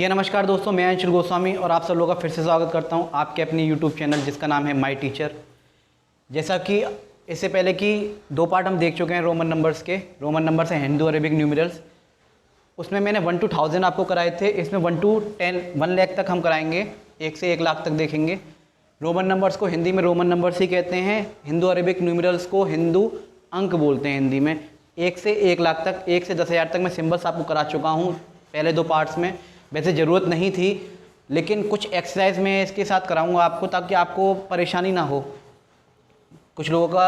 जी नमस्कार दोस्तों, मैं अंशुल गोस्वामी और आप सब लोगों का फिर से स्वागत करता हूं आपके अपने यूट्यूब चैनल जिसका नाम है माय टीचर। जैसा कि इससे पहले कि 2 पार्ट हम देख चुके हैं रोमन नंबर्स हैं हिंदू अरेबिक न्यूमरल्स। उसमें मैंने 1 to 1000 आपको कराए थे। इसमें 1 to 10 1 लाख तक हम कराएंगे, 1 से 1 लाख तक देखेंगे। रोमन नंबर्स को हिंदी में रोमन नंबर्स ही कहते हैं, हिंदू अरेबिक न्यूमरल्स को हिंदू अंक बोलते हैं हिंदी में। 1 से 1 लाख तक, 1 से 10,000 तक मैं सिम्बल्स आपको करा चुका हूँ पहले 2 पार्ट्स में। वैसे ज़रूरत नहीं थी, लेकिन कुछ एक्सरसाइज मैं इसके साथ कराऊंगा आपको ताकि आपको परेशानी ना हो। कुछ लोगों का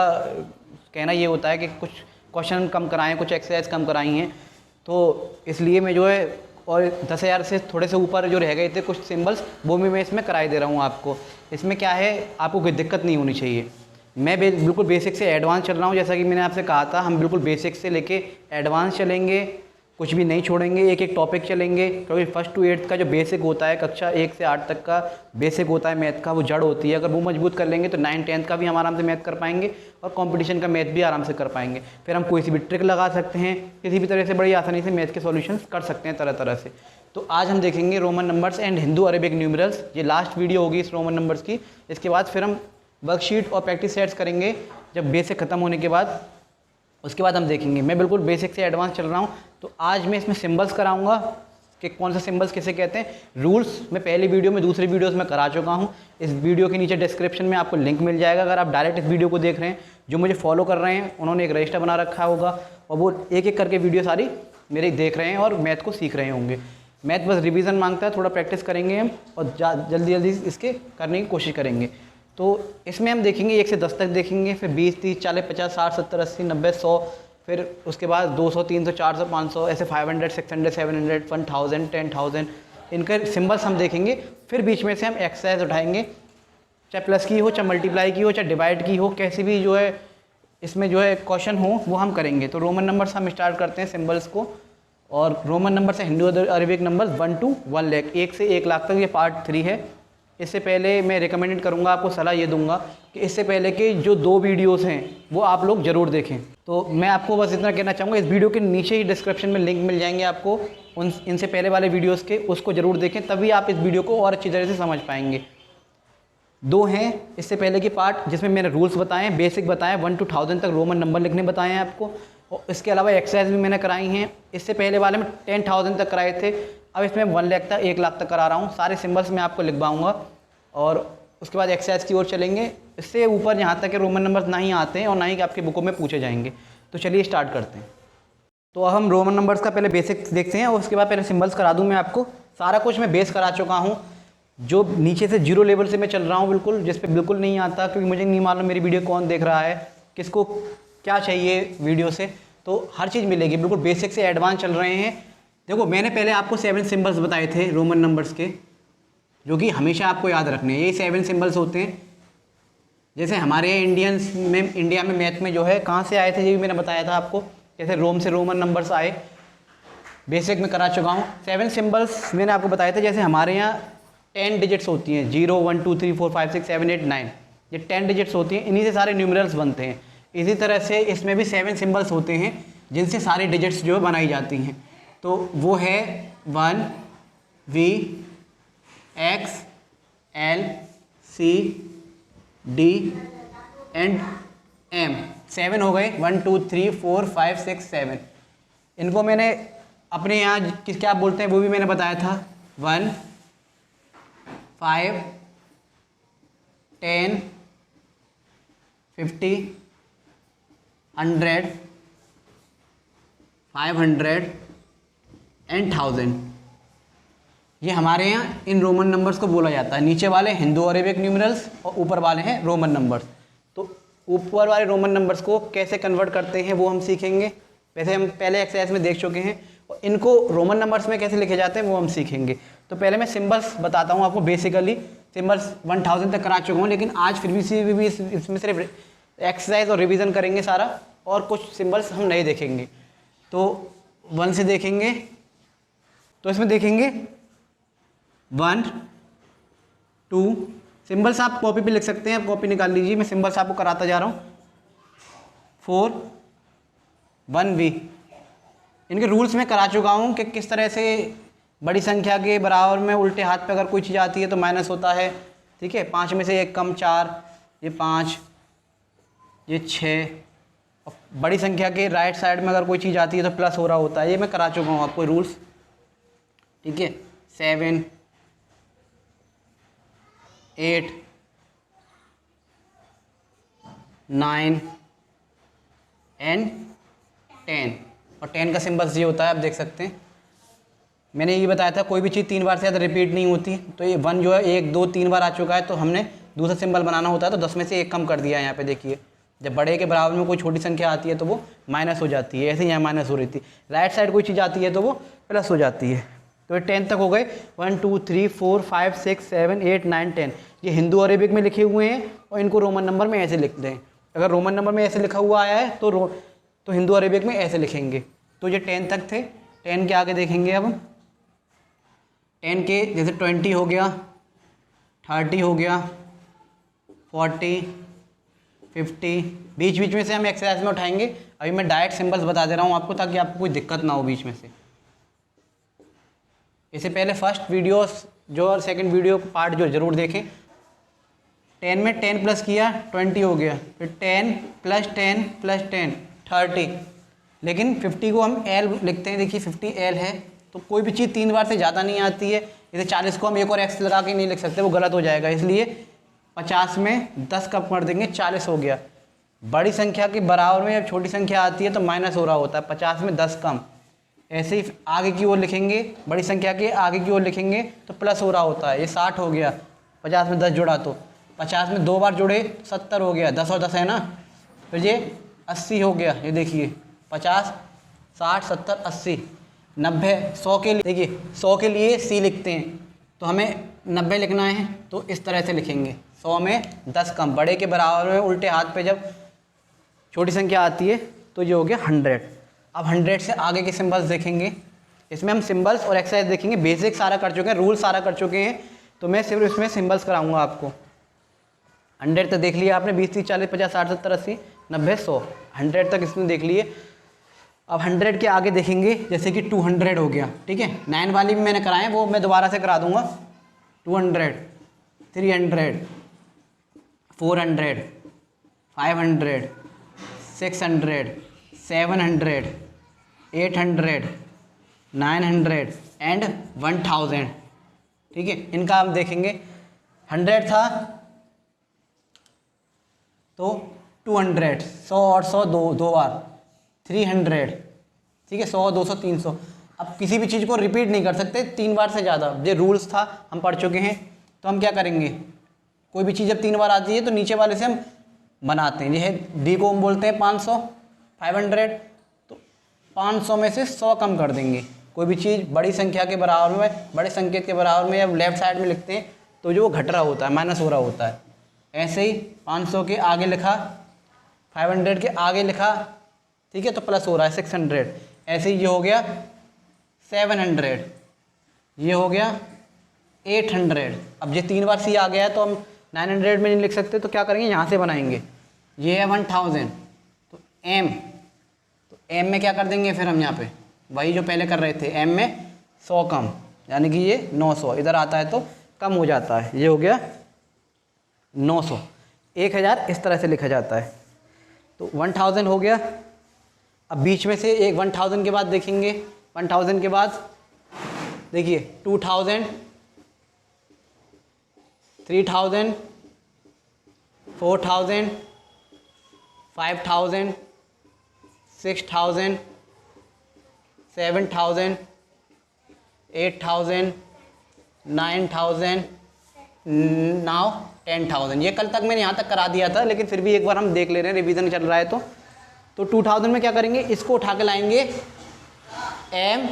कहना ये होता है कि कुछ क्वेश्चन कम कराएं, कुछ एक्सरसाइज कम कराई हैं, तो इसलिए मैं जो है और 10,000 से थोड़े से ऊपर जो रह गए थे कुछ सिंबल्स, वो भी मैं इसमें कराई दे रहा हूँ आपको। इसमें क्या है, आपको कोई दिक्कत नहीं होनी चाहिए। मैं बिल्कुल बेसिक से एडवांस चल रहा हूँ। जैसा कि मैंने आपसे कहा था, हम बिल्कुल बेसिक से लेके एडवांस चलेंगे, कुछ भी नहीं छोड़ेंगे, एक एक टॉपिक चलेंगे। क्योंकि 1st to 8th का जो बेसिक होता है, कक्षा 1 से 8 तक का बेसिक होता है मैथ का, वो जड़ होती है। अगर वो मजबूत कर लेंगे तो 9th 10th का भी हम आराम से मैथ कर पाएंगे और कंपटीशन का मैथ भी आराम से कर पाएंगे। फिर हम कोई सी भी ट्रिक लगा सकते हैं, किसी भी तरह से बड़ी आसानी से मैथ के सॉल्यूशंस कर सकते हैं तरह तरह से। तो आज हम देखेंगे Roman numbers and Hindu Arabic numerals. ये लास्ट वीडियो होगी इस रोमन नंबर्स की। इसके बाद फिर हम वर्कशीट और प्रैक्टिस सेट्स करेंगे जब बेसिक ख़त्म होने के बाद। उसके बाद हम देखेंगे। मैं बिल्कुल बेसिक से एडवांस चल रहा हूँ, तो आज मैं इसमें सिंबल्स कराऊंगा कि कौन सा सिंबल्स किसे कहते हैं। रूल्स मैं पहली वीडियो में, दूसरी वीडियोस में करा चुका हूँ। इस वीडियो के नीचे डिस्क्रिप्शन में आपको लिंक मिल जाएगा। अगर आप डायरेक्ट इस वीडियो को देख रहे हैं, जो मुझे फॉलो कर रहे हैं, उन्होंने एक रजिस्टर बना रखा होगा और वो एक एक करके वीडियो सारी मेरे देख रहे हैं और मैथ को सीख रहे होंगे। मैथ बस रिवीजन मांगता है, थोड़ा प्रैक्टिस करेंगे हम और जल्दी जल्दी इसके करने की कोशिश करेंगे। तो इसमें हम देखेंगे 1 से 10 तक देखेंगे, फिर 20 30 40 50 60 70 80 90 100, फिर उसके बाद 200 300 400 500 ऐसे 500 600 700 1000 10,000 इनके सिंबल्स हम देखेंगे। फिर बीच में से हम एक्सरसाइज उठाएंगे, चाहे प्लस की हो, चाहे मल्टीप्लाई की हो, चाहे डिवाइड की हो, कैसी भी जो है इसमें जो है क्वेश्चन हो वो हम करेंगे। तो रोमन नंबर्स हम स्टार्ट करते हैं सिंबल्स को। और रोमन नंबर से Hindu Arabic numbers 1 to 1 lakh, 1 से 1 लाख तक, ये पार्ट 3 है। इससे पहले मैं रिकमेंडेड करूंगा, आपको सलाह ये दूंगा कि इससे पहले के जो 2 वीडियोस हैं वो आप लोग ज़रूर देखें। तो मैं आपको बस इतना कहना चाहूँगा, इस वीडियो के नीचे ही डिस्क्रिप्शन में लिंक मिल जाएंगे आपको इनसे पहले वाले वीडियोस के, उसको ज़रूर देखें, तभी आप इस वीडियो को और अच्छी तरह से समझ पाएंगे। 2 हैं इससे पहले के पार्ट जिसमें मैंने रूल्स बताए, बेसिक बताए, 1 to 1000 तक रोमन नंबर लिखने बताए हैं आपको, और इसके अलावा एक्सरसाइज भी मैंने कराई हैं। इससे पहले वाले में 10,000 तक कराए थे, अब इसमें 1 लाख तक 1 लाख तक करा रहा हूँ। सारे सिंबल्स मैं आपको लिखवाऊँगा और उसके बाद एक्सरसाइज की ओर चलेंगे। इससे ऊपर यहाँ तक के रोमन नंबर्स ना ही आते हैं और ना ही आपके बुकों में पूछे जाएंगे। तो चलिए स्टार्ट करते हैं। तो अब हम रोमन नंबर्स का पहले बेसिक देखते हैं और उसके बाद पहले सिंबल्स करा दूँ मैं आपको। सारा कुछ मैं बेस करा चुका हूँ, जो नीचे से 0 लेवल से मैं चल रहा हूँ बिल्कुल, जिस पे बिल्कुल नहीं आता, क्योंकि मुझे नहीं मालूम मेरी वीडियो कौन देख रहा है, किसको क्या चाहिए वीडियो से। तो हर चीज़ मिलेगी, बिल्कुल बेसिक से एडवांस चल रहे हैं। देखो, मैंने पहले आपको 7 सिंबल्स बताए थे रोमन नंबर्स के, जो कि हमेशा आपको याद रखने हैं। ये 7 सिंबल्स होते हैं। जैसे हमारे इंडिया में मैथ में जो है कहाँ से आए थे, ये भी मैंने बताया था आपको। जैसे रोम से रोमन नंबर्स आए, बेसिक में करा चुका हूँ। 7 सिंबल्स मैंने आपको बताए थे। जैसे हमारे यहाँ 10 डिजिट्स होती हैं, 0 1 2 3 4 5 6 7 8 9, ये 10 डिजिट्स होती हैं। इन्हीं से सारे न्यूमरल्स बनते हैं। इसी तरह से इसमें भी 7 सिंबल्स होते हैं जिनसे सारी डिजिट्स जो है बनाई जाती हैं। तो वो है 1 V X L C D and M। 7 हो गए, 1 2 3 4 5 6 7। इनको मैंने अपने यहाँ क्या बोलते हैं वो भी मैंने बताया था। 1 5 10 50 100 500 एंड 1000। ये हमारे यहाँ इन रोमन नंबर्स को बोला जाता है। नीचे वाले हिंदू अरेबिक न्यूमरल्स और ऊपर वाले हैं रोमन नंबर्स। तो ऊपर वाले रोमन नंबर्स को कैसे कन्वर्ट करते हैं वो हम सीखेंगे। वैसे हम पहले एक्सरसाइज में देख चुके हैं, और इनको रोमन नंबर्स में कैसे लिखे जाते हैं वो हम सीखेंगे। तो पहले मैं सिंबल्स बताता हूँ आपको। बेसिकली सिंबल्स 1000 तक करा चुका हूँ, लेकिन आज फिर भी इसमें सिर्फ एक्सरसाइज और रिवीजन करेंगे सारा, और कुछ सिंबल्स हम नहीं देखेंगे। तो 1 से देखेंगे, तो इसमें देखेंगे 1 2 सिंबल्स आप कॉपी पे लिख सकते हैं, आप कॉपी निकाल लीजिए, मैं सिंबल्स आपको कराता जा रहा हूँ। 4 1 V। इनके रूल्स में करा चुका हूँ कि किस तरह से बड़ी संख्या के बराबर में उल्टे हाथ पे अगर कोई चीज़ आती है तो माइनस होता है, ठीक है। 5 में से 1 कम 4, ये 5, ये 6। और बड़ी संख्या के राइट साइड में अगर कोई चीज़ आती है तो प्लस हो रहा होता है। ये मैं करा चुका हूँ आपको रूल्स, ठीक है। 7, 8, 9 एंड 10। और 10 का सिंबल्स ये होता है, आप देख सकते हैं। मैंने ये बताया था कोई भी चीज़ 3 बार से ज़्यादा रिपीट नहीं होती। तो ये 1 जो है 1 2 3 बार आ चुका है, तो हमने दूसरा सिंबल बनाना होता है, तो 10 में से 1 कम कर दिया है। यहाँ पे देखिए, जब बड़े के बराबर में कोई छोटी संख्या आती है तो वो माइनस हो जाती है। ऐसे ही यहाँ माइनस हो रही थी। राइट साइड कोई चीज़ आती है तो वो प्लस हो जाती है। तो ये 10 तक हो गए। 1 2 3 4 5 6 7 8 9 10। ये हिंदू अरेबिक में लिखे हुए हैं और इनको रोमन नंबर में ऐसे लिखते हैं। अगर रोमन नंबर में ऐसे लिखा हुआ आया है तो हिंदू अरेबिक में ऐसे लिखेंगे। तो ये 10 तक थे। 10 के आगे देखेंगे अब। 10 के जैसे 20 हो गया, 30 हो गया, 40, 50। बीच बीच में से हम एक्सरसाइज में उठाएंगे। अभी मैं डायरेक्ट सिंबल्स बता दे रहा हूँ आपको, ताकि आपको कोई दिक्कत ना हो बीच में से। इससे पहले फर्स्ट वीडियो जो और सेकंड वीडियो पार्ट जो ज़रूर देखें। 10 में 10 प्लस किया 20 हो गया, फिर 10 प्लस 10 प्लस 10 30। लेकिन 50 को हम एल लिखते हैं। देखिए 50 एल है, तो कोई भी चीज़ 3 बार से ज़्यादा नहीं आती है। जैसे 40 को हम एक और एक्स लगा के नहीं लिख सकते, वो गलत हो जाएगा। इसलिए 50 में 10 कम कर देंगे, 40 हो गया। बड़ी संख्या के बराबर में जब छोटी संख्या आती है तो माइनस हो रहा होता है। 50 में 10 कम। ऐसे ही आगे की ओर लिखेंगे, बड़ी संख्या के आगे की ओर लिखेंगे तो प्लस हो रहा होता है। ये 60 हो गया, 50 में 10 जुड़ा तो 50 में 2 बार जुड़े 70 हो गया, 10 और 10 है ना। फिर ये 80 हो गया। ये देखिए 50 60 70 80 90 100 के लिए, देखिए 100 के लिए सी लिखते हैं, तो हमें 90 लिखना है तो इस तरह से लिखेंगे। 100 में 10 कम, बड़े के बराबर में उल्टे हाथ पे जब छोटी संख्या आती है तो ये हो गया 100। अब 100 से आगे के सिंबल्स देखेंगे। इसमें हम सिंबल्स और एक्सरसाइज देखेंगे। बेसिक सारा कर चुके हैं, रूल सारा कर चुके हैं, तो मैं सिर्फ इसमें सिंबल्स कराऊंगा आपको। 100 तक देख लिया आपने, 20 30 40 50 60 70 80 90 100। 100 तक इसमें देख लिए। अब 100 के आगे देखेंगे, जैसे कि 200 हो गया, ठीक है। 9 वाली भी मैंने कराए, वो मैं दोबारा से करा दूंगा। 200, 300, 400, 500, 600, 700, 800, 900 एंड 1000, ठीक है। इनका हम देखेंगे। 100 था तो 200, 100 और 100 दो बार, 300, ठीक है। 100 200 300। अब किसी भी चीज़ को रिपीट नहीं कर सकते 3 बार से ज़्यादा। ये रूल्स था, हम पढ़ चुके हैं। तो हम क्या करेंगे, कोई भी चीज़ जब 3 बार आती है तो नीचे वाले से हम बनाते हैं। यह डी को हम बोलते हैं 500, 500, तो 500 में से 100 कम कर देंगे। कोई भी चीज़ बड़ी संख्या के बराबर में, बड़े संकेत के बराबर में, जब लेफ्ट साइड में लिखते हैं तो जो वो घट रहा होता है, माइनस हो रहा होता है। ऐसे ही 500 के आगे लिखा, 500 के आगे लिखा, ठीक है, तो प्लस हो रहा है 600। ऐसे ही ये हो गया 700, ये हो गया 800। अब ये 3 बार सी आ गया है तो हम 900 में नहीं लिख सकते, तो क्या करेंगे, यहाँ से बनाएंगे। ये है 1000, तो एम में क्या कर देंगे फिर हम यहाँ पे, वही जो पहले कर रहे थे। एम में 100 कम, यानी कि ये 900 इधर आता है तो कम हो जाता है। ये हो गया 900। 1000 इस तरह से लिखा जाता है। तो 1000 हो गया। अब बीच में से एक 1000 के बाद देखेंगे। 1000 के बाद देखिए 2000, 3000, 4000, 5000, 6000, 7000, 8000, 9000, नाउ 10,000। ये कल तक मैंने यहाँ तक करा दिया था, लेकिन फिर भी एक बार हम देख ले रहे हैं, रिवीजन चल रहा है। तो 2000 में क्या करेंगे, इसको उठा के लाएंगे m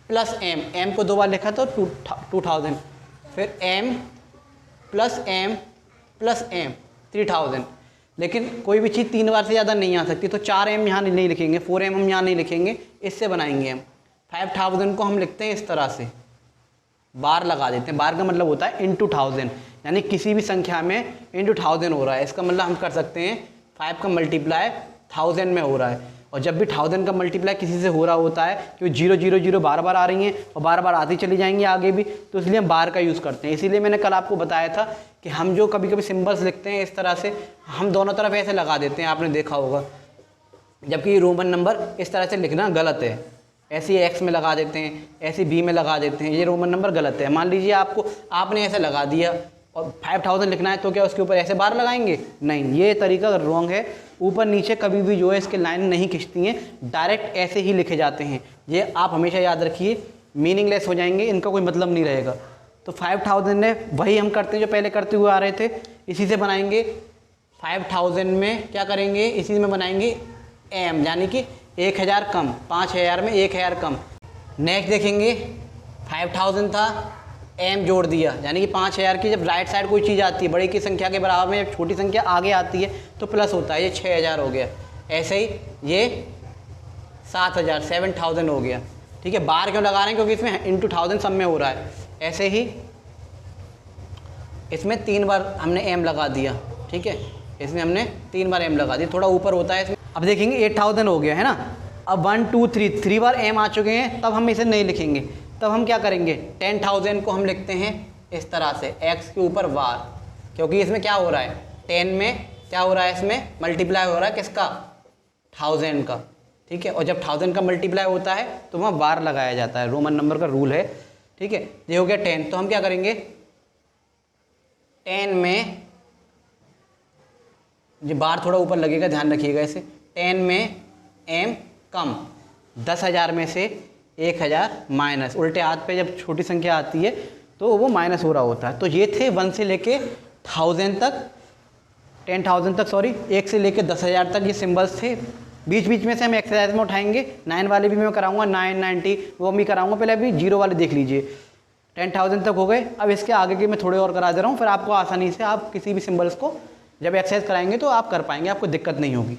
प्लस m को 2 बार लिखा तो 2000, फिर m plus m plus m 3000। लेकिन कोई भी चीज़ 3 बार से ज़्यादा नहीं आ सकती, तो 4m यहाँ नहीं लिखेंगे, 4m हम यहाँ नहीं लिखेंगे, इससे बनाएंगे हम। 5000 को हम लिखते हैं इस तरह से, बार लगा देते हैं। बार का मतलब होता है इंटू 1000, यानी किसी भी संख्या में इंटू 1000 हो रहा है। इसका मतलब हम कर सकते हैं 5 का मल्टीप्लाई 1000 में हो रहा है। और जब भी 1000 का मल्टीप्लाई किसी से हो रहा होता है, क्योंकि 0 0 0 बार बार आ रही हैं और बार बार आती चली जाएंगी आगे भी, तो इसलिए हम बार का यूज़ करते हैं। इसीलिए मैंने कल आपको बताया था कि हम जो कभी कभी सिम्बल्स लिखते हैं इस तरह से, हम दोनों तरफ ऐसे लगा देते हैं, आपने देखा होगा। जबकि रोमन नंबर इस तरह से लिखना गलत है, ऐसे एक्स में लगा देते हैं, ऐसे बी में लगा देते हैं, ये रोमन नंबर गलत है। मान लीजिए आपने ऐसे लगा दिया और 5000 लिखना है, तो क्या उसके ऊपर ऐसे बार लगाएंगे? नहीं, ये तरीका रॉन्ग है। ऊपर नीचे कभी भी जो है इसके लाइन नहीं खिंचती हैं, डायरेक्ट ऐसे ही लिखे जाते हैं। ये आप हमेशा याद रखिए, मीनिंगलेस हो जाएंगे, इनका कोई मतलब नहीं रहेगा। तो 5000 है वही हम करते हैं जो पहले करते हुए आ रहे थे, इसी से बनाएंगे। 5000 में क्या करेंगे, इसी में बनाएंगे एम, यानी कि 1000 कम, 5000 में 1000 कम। नेक्स्ट देखेंगे 5000 था, एम जोड़ दिया, यानी कि 5000 की जब राइट साइड कोई चीज़ आती है बड़ी की संख्या के बराबर में, जब छोटी संख्या आगे आती है तो प्लस होता है, ये 6000 हो गया। ऐसे ही ये 7000 हो गया। ठीक है, बार क्यों लगा रहे हैं? क्योंकि इसमें इंटू 1000 सब में हो रहा है। ऐसे ही इसमें 3 बार हमने एम लगा दिया। ठीक है, इसमें हमने 3 बार एम लगा दिया, थोड़ा ऊपर होता है इसमें। अब देखेंगे 8000 हो गया है ना। अब 1 2 3 बार एम आ चुके हैं, तब हम इसे नहीं लिखेंगे। तब हम क्या करेंगे, 10000 को हम लिखते हैं इस तरह से, x के ऊपर वार, क्योंकि इसमें क्या हो रहा है, 10 में क्या हो रहा है, इसमें मल्टीप्लाई हो रहा है किसका, 1000 का। ठीक है, और जब 1000 का मल्टीप्लाई होता है तो वहाँ वार लगाया जाता है, रोमन नंबर का रूल है। ठीक है, ये हो गया 10। तो हम क्या करेंगे, 10 में जो बार थोड़ा ऊपर लगेगा, ध्यान रखिएगा इसे। 10 में एम कम, 10,000 में से 1000 माइनस, उल्टे हाथ पे जब छोटी संख्या आती है तो वो माइनस हो रहा होता है। तो ये थे 1 से लेके 1000 तक, 10,000 तक, सॉरी, 1 से लेके 10,000 तक ये सिंबल्स थे। बीच बीच में से हम एक्सरसाइज में उठाएंगे, 9 वाले भी मैं कराऊंगा, 9 90 वो भी कराऊंगा। पहले अभी 0 वाले देख लीजिए। 10,000 तक हो गए। अब इसके आगे के मैं थोड़े और करा दे रहा हूँ, फिर आपको आसानी से आप किसी भी सिंबल्स को जब एक्सरसाइज कराएंगे तो आप कर पाएंगे, आपको दिक्कत नहीं होगी।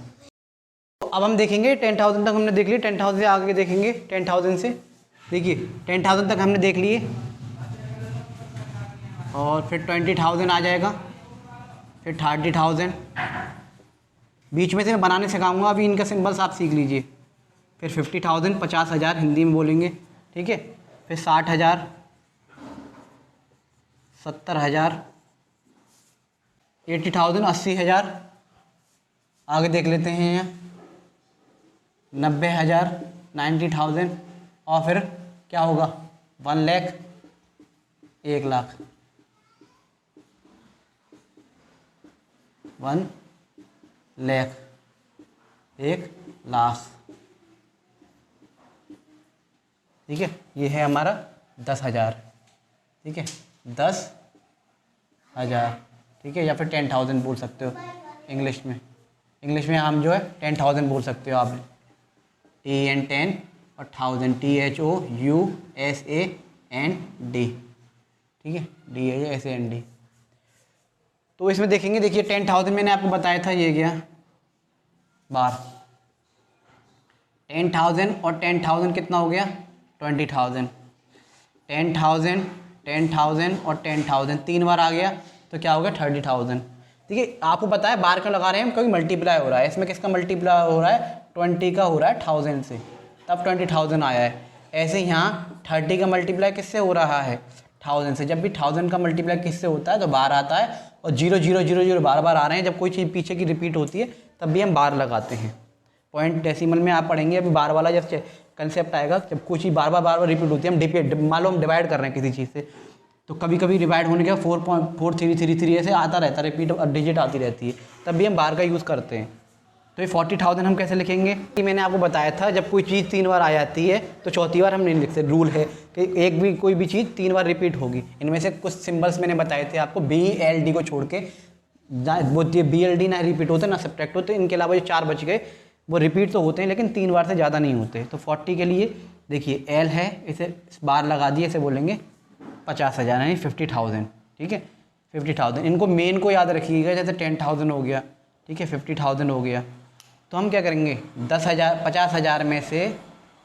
तो अब हम देखेंगे 10,000 तक हमने देख ली, 10,000 से आगे देखेंगे। 10,000 से देखिए 10,000 तक हमने देख लिए, और फिर 20,000 आ जाएगा, फिर 30,000। बीच में से मैं बनाने सिखाऊंगा, अभी इनका सिंबल्स आप सीख लीजिए। फिर 50,000, 50,000 हिंदी में बोलेंगे। ठीक है, फिर 60,000, 70,000, 80,000, 80,000। आगे देख लेते हैं यहाँ 90,000, 90,000, और फिर क्या होगा, 1 लाख, 1 लाख, 1 लाख, 1 लाख। ठीक है, ये है हमारा 10,000। ठीक है, 10,000। ठीक है, या फिर 10,000 बोल सकते हो इंग्लिश में। इंग्लिश में हम जो है 10,000 बोल सकते हो आप, TN 10 और 1000, THOUSAND। ठीक है, DASAND। तो इसमें देखेंगे, देखिए 10,000 मैंने आपको बताया था, ये गया बार। 10,000 और 10,000 कितना हो गया, 20,000। 10,000, 10,000 और 10,000 3 बार आ गया, तो क्या हो गया, 30,000। ठीक है, आपको पता है बार क्यों लगा रहे हैं हम, क्योंकि मल्टीप्लाई हो रहा है। इसमें किसका मल्टीप्लाई हो रहा है, 20 का हो रहा है 1000 से, तब 20,000 आया है। ऐसे ही यहाँ 30 का मल्टीप्लाई किससे हो रहा है, 1000 से। जब भी 1000 का मल्टीप्लाई किससे होता है तो बार आता है, और 0 0 0 0 बार बार आ रहे हैं। जब कोई चीज़ पीछे की रिपीट होती है तब भी हम बार लगाते हैं। पॉइंट डेसिमल में आप पढ़ेंगे अभी बार वाला जब कंसेप्ट आएगा, जब कोई चीज़ बार बार रिपीट होती है, हम मान लो हम डिवाइड कर रहे हैं किसी चीज़ से, तो कभी कभी डिवाइड होने के बाद 4.4333 ऐसे आता रहता है, रिपीट डिजिट आती रहती है, तब भी हम बार का यूज़ करते हैं। तो ये 40,000 हम कैसे लिखेंगे, कि मैंने आपको बताया था जब कोई चीज़ 3 बार आ जाती है तो चौथी बार हम नहीं लिखते। रूल है कि एक भी कोई भी चीज़ 3 बार रिपीट होगी। इनमें से कुछ सिंबल्स मैंने बताए थे आपको, BLD को छोड़ के, वो BLD ना रिपीट होते ना सब्ट्रैक्ट होते। इनके अलावा जो 4 बच गए वो रिपीट तो होते हैं, लेकिन 3 बार से ज़्यादा नहीं होते। तो 40 के लिए देखिए L है, इसे बार लगा दिए, इसे बोलेंगे 50,000 यानी 50,000। ठीक है, 50,000। इनको मेन को याद रखिएगा, जैसे 10,000 हो गया, ठीक है, 50,000 हो गया। तो हम क्या करेंगे, 10,000, 50,000 में से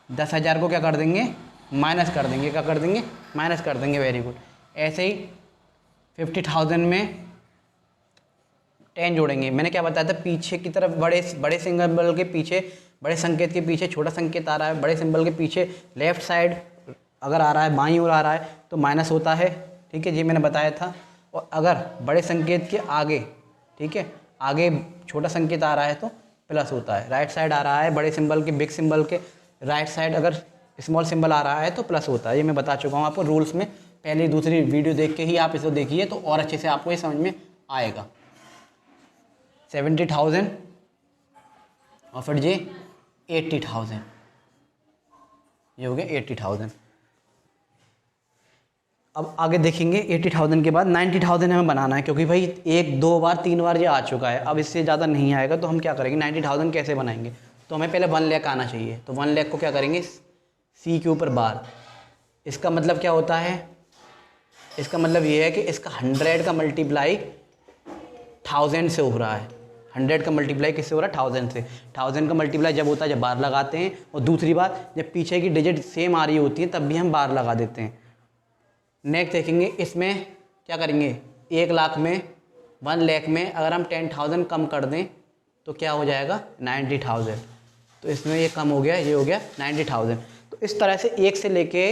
10,000 को क्या कर देंगे, माइनस कर देंगे। क्या कर देंगे, माइनस कर देंगे। Very good. ऐसे ही 50,000 में 10 जोड़ेंगे। मैंने क्या बताया था, पीछे की तरफ बड़े सिंबल के पीछे, बड़े संकेत के पीछे छोटा संकेत आ रहा है, बड़े सिंबल के पीछे लेफ्ट साइड अगर आ रहा है, बाईं ओर आ रहा है तो माइनस होता है, ठीक है, ये मैंने बताया था। और अगर बड़े संकेत के आगे, ठीक है, आगे छोटा संकेत आ रहा है तो प्लस होता है। राइट साइड आ रहा है बड़े सिंबल के, बिग सिंबल के राइट साइड अगर स्मॉल सिंबल आ रहा है तो प्लस होता है। ये मैं बता चुका हूँ आपको रूल्स में, पहली दूसरी वीडियो देख के ही आप इसे देखिए तो और अच्छे से आपको ये समझ में आएगा। 70,000 और फिर ये 80,000, ये हो गया 80,000। अब आगे देखेंगे 80,000 के बाद 90,000 हमें बनाना है, क्योंकि भाई 1 2 बार 3 बार ये आ चुका है, अब इससे ज़्यादा नहीं आएगा। तो हम क्या करेंगे, 90,000 कैसे बनाएंगे, तो हमें पहले 1 लाख आना चाहिए। तो 1 लाख को क्या करेंगे, सी के ऊपर बार। इसका मतलब क्या होता है, इसका मतलब ये है कि इसका 100 का मल्टीप्लाई 1000 से हो रहा है। 100 का मल्टीप्लाई किससे हो रहा है, 1000 से। 1000 का मल्टीप्लाई जब होता है जब बार लगाते हैं, और दूसरी बात जब पीछे की डिजिट सेम आ रही होती है तब भी हम बार लगा देते हैं। नेक्स्ट देखेंगे, इसमें क्या करेंगे, 1 लाख में 1 लाख में अगर हम 10,000 कम कर दें तो क्या हो जाएगा, 90,000। तो इसमें ये कम हो गया, ये हो गया 90,000। तो इस तरह से 1 से लेके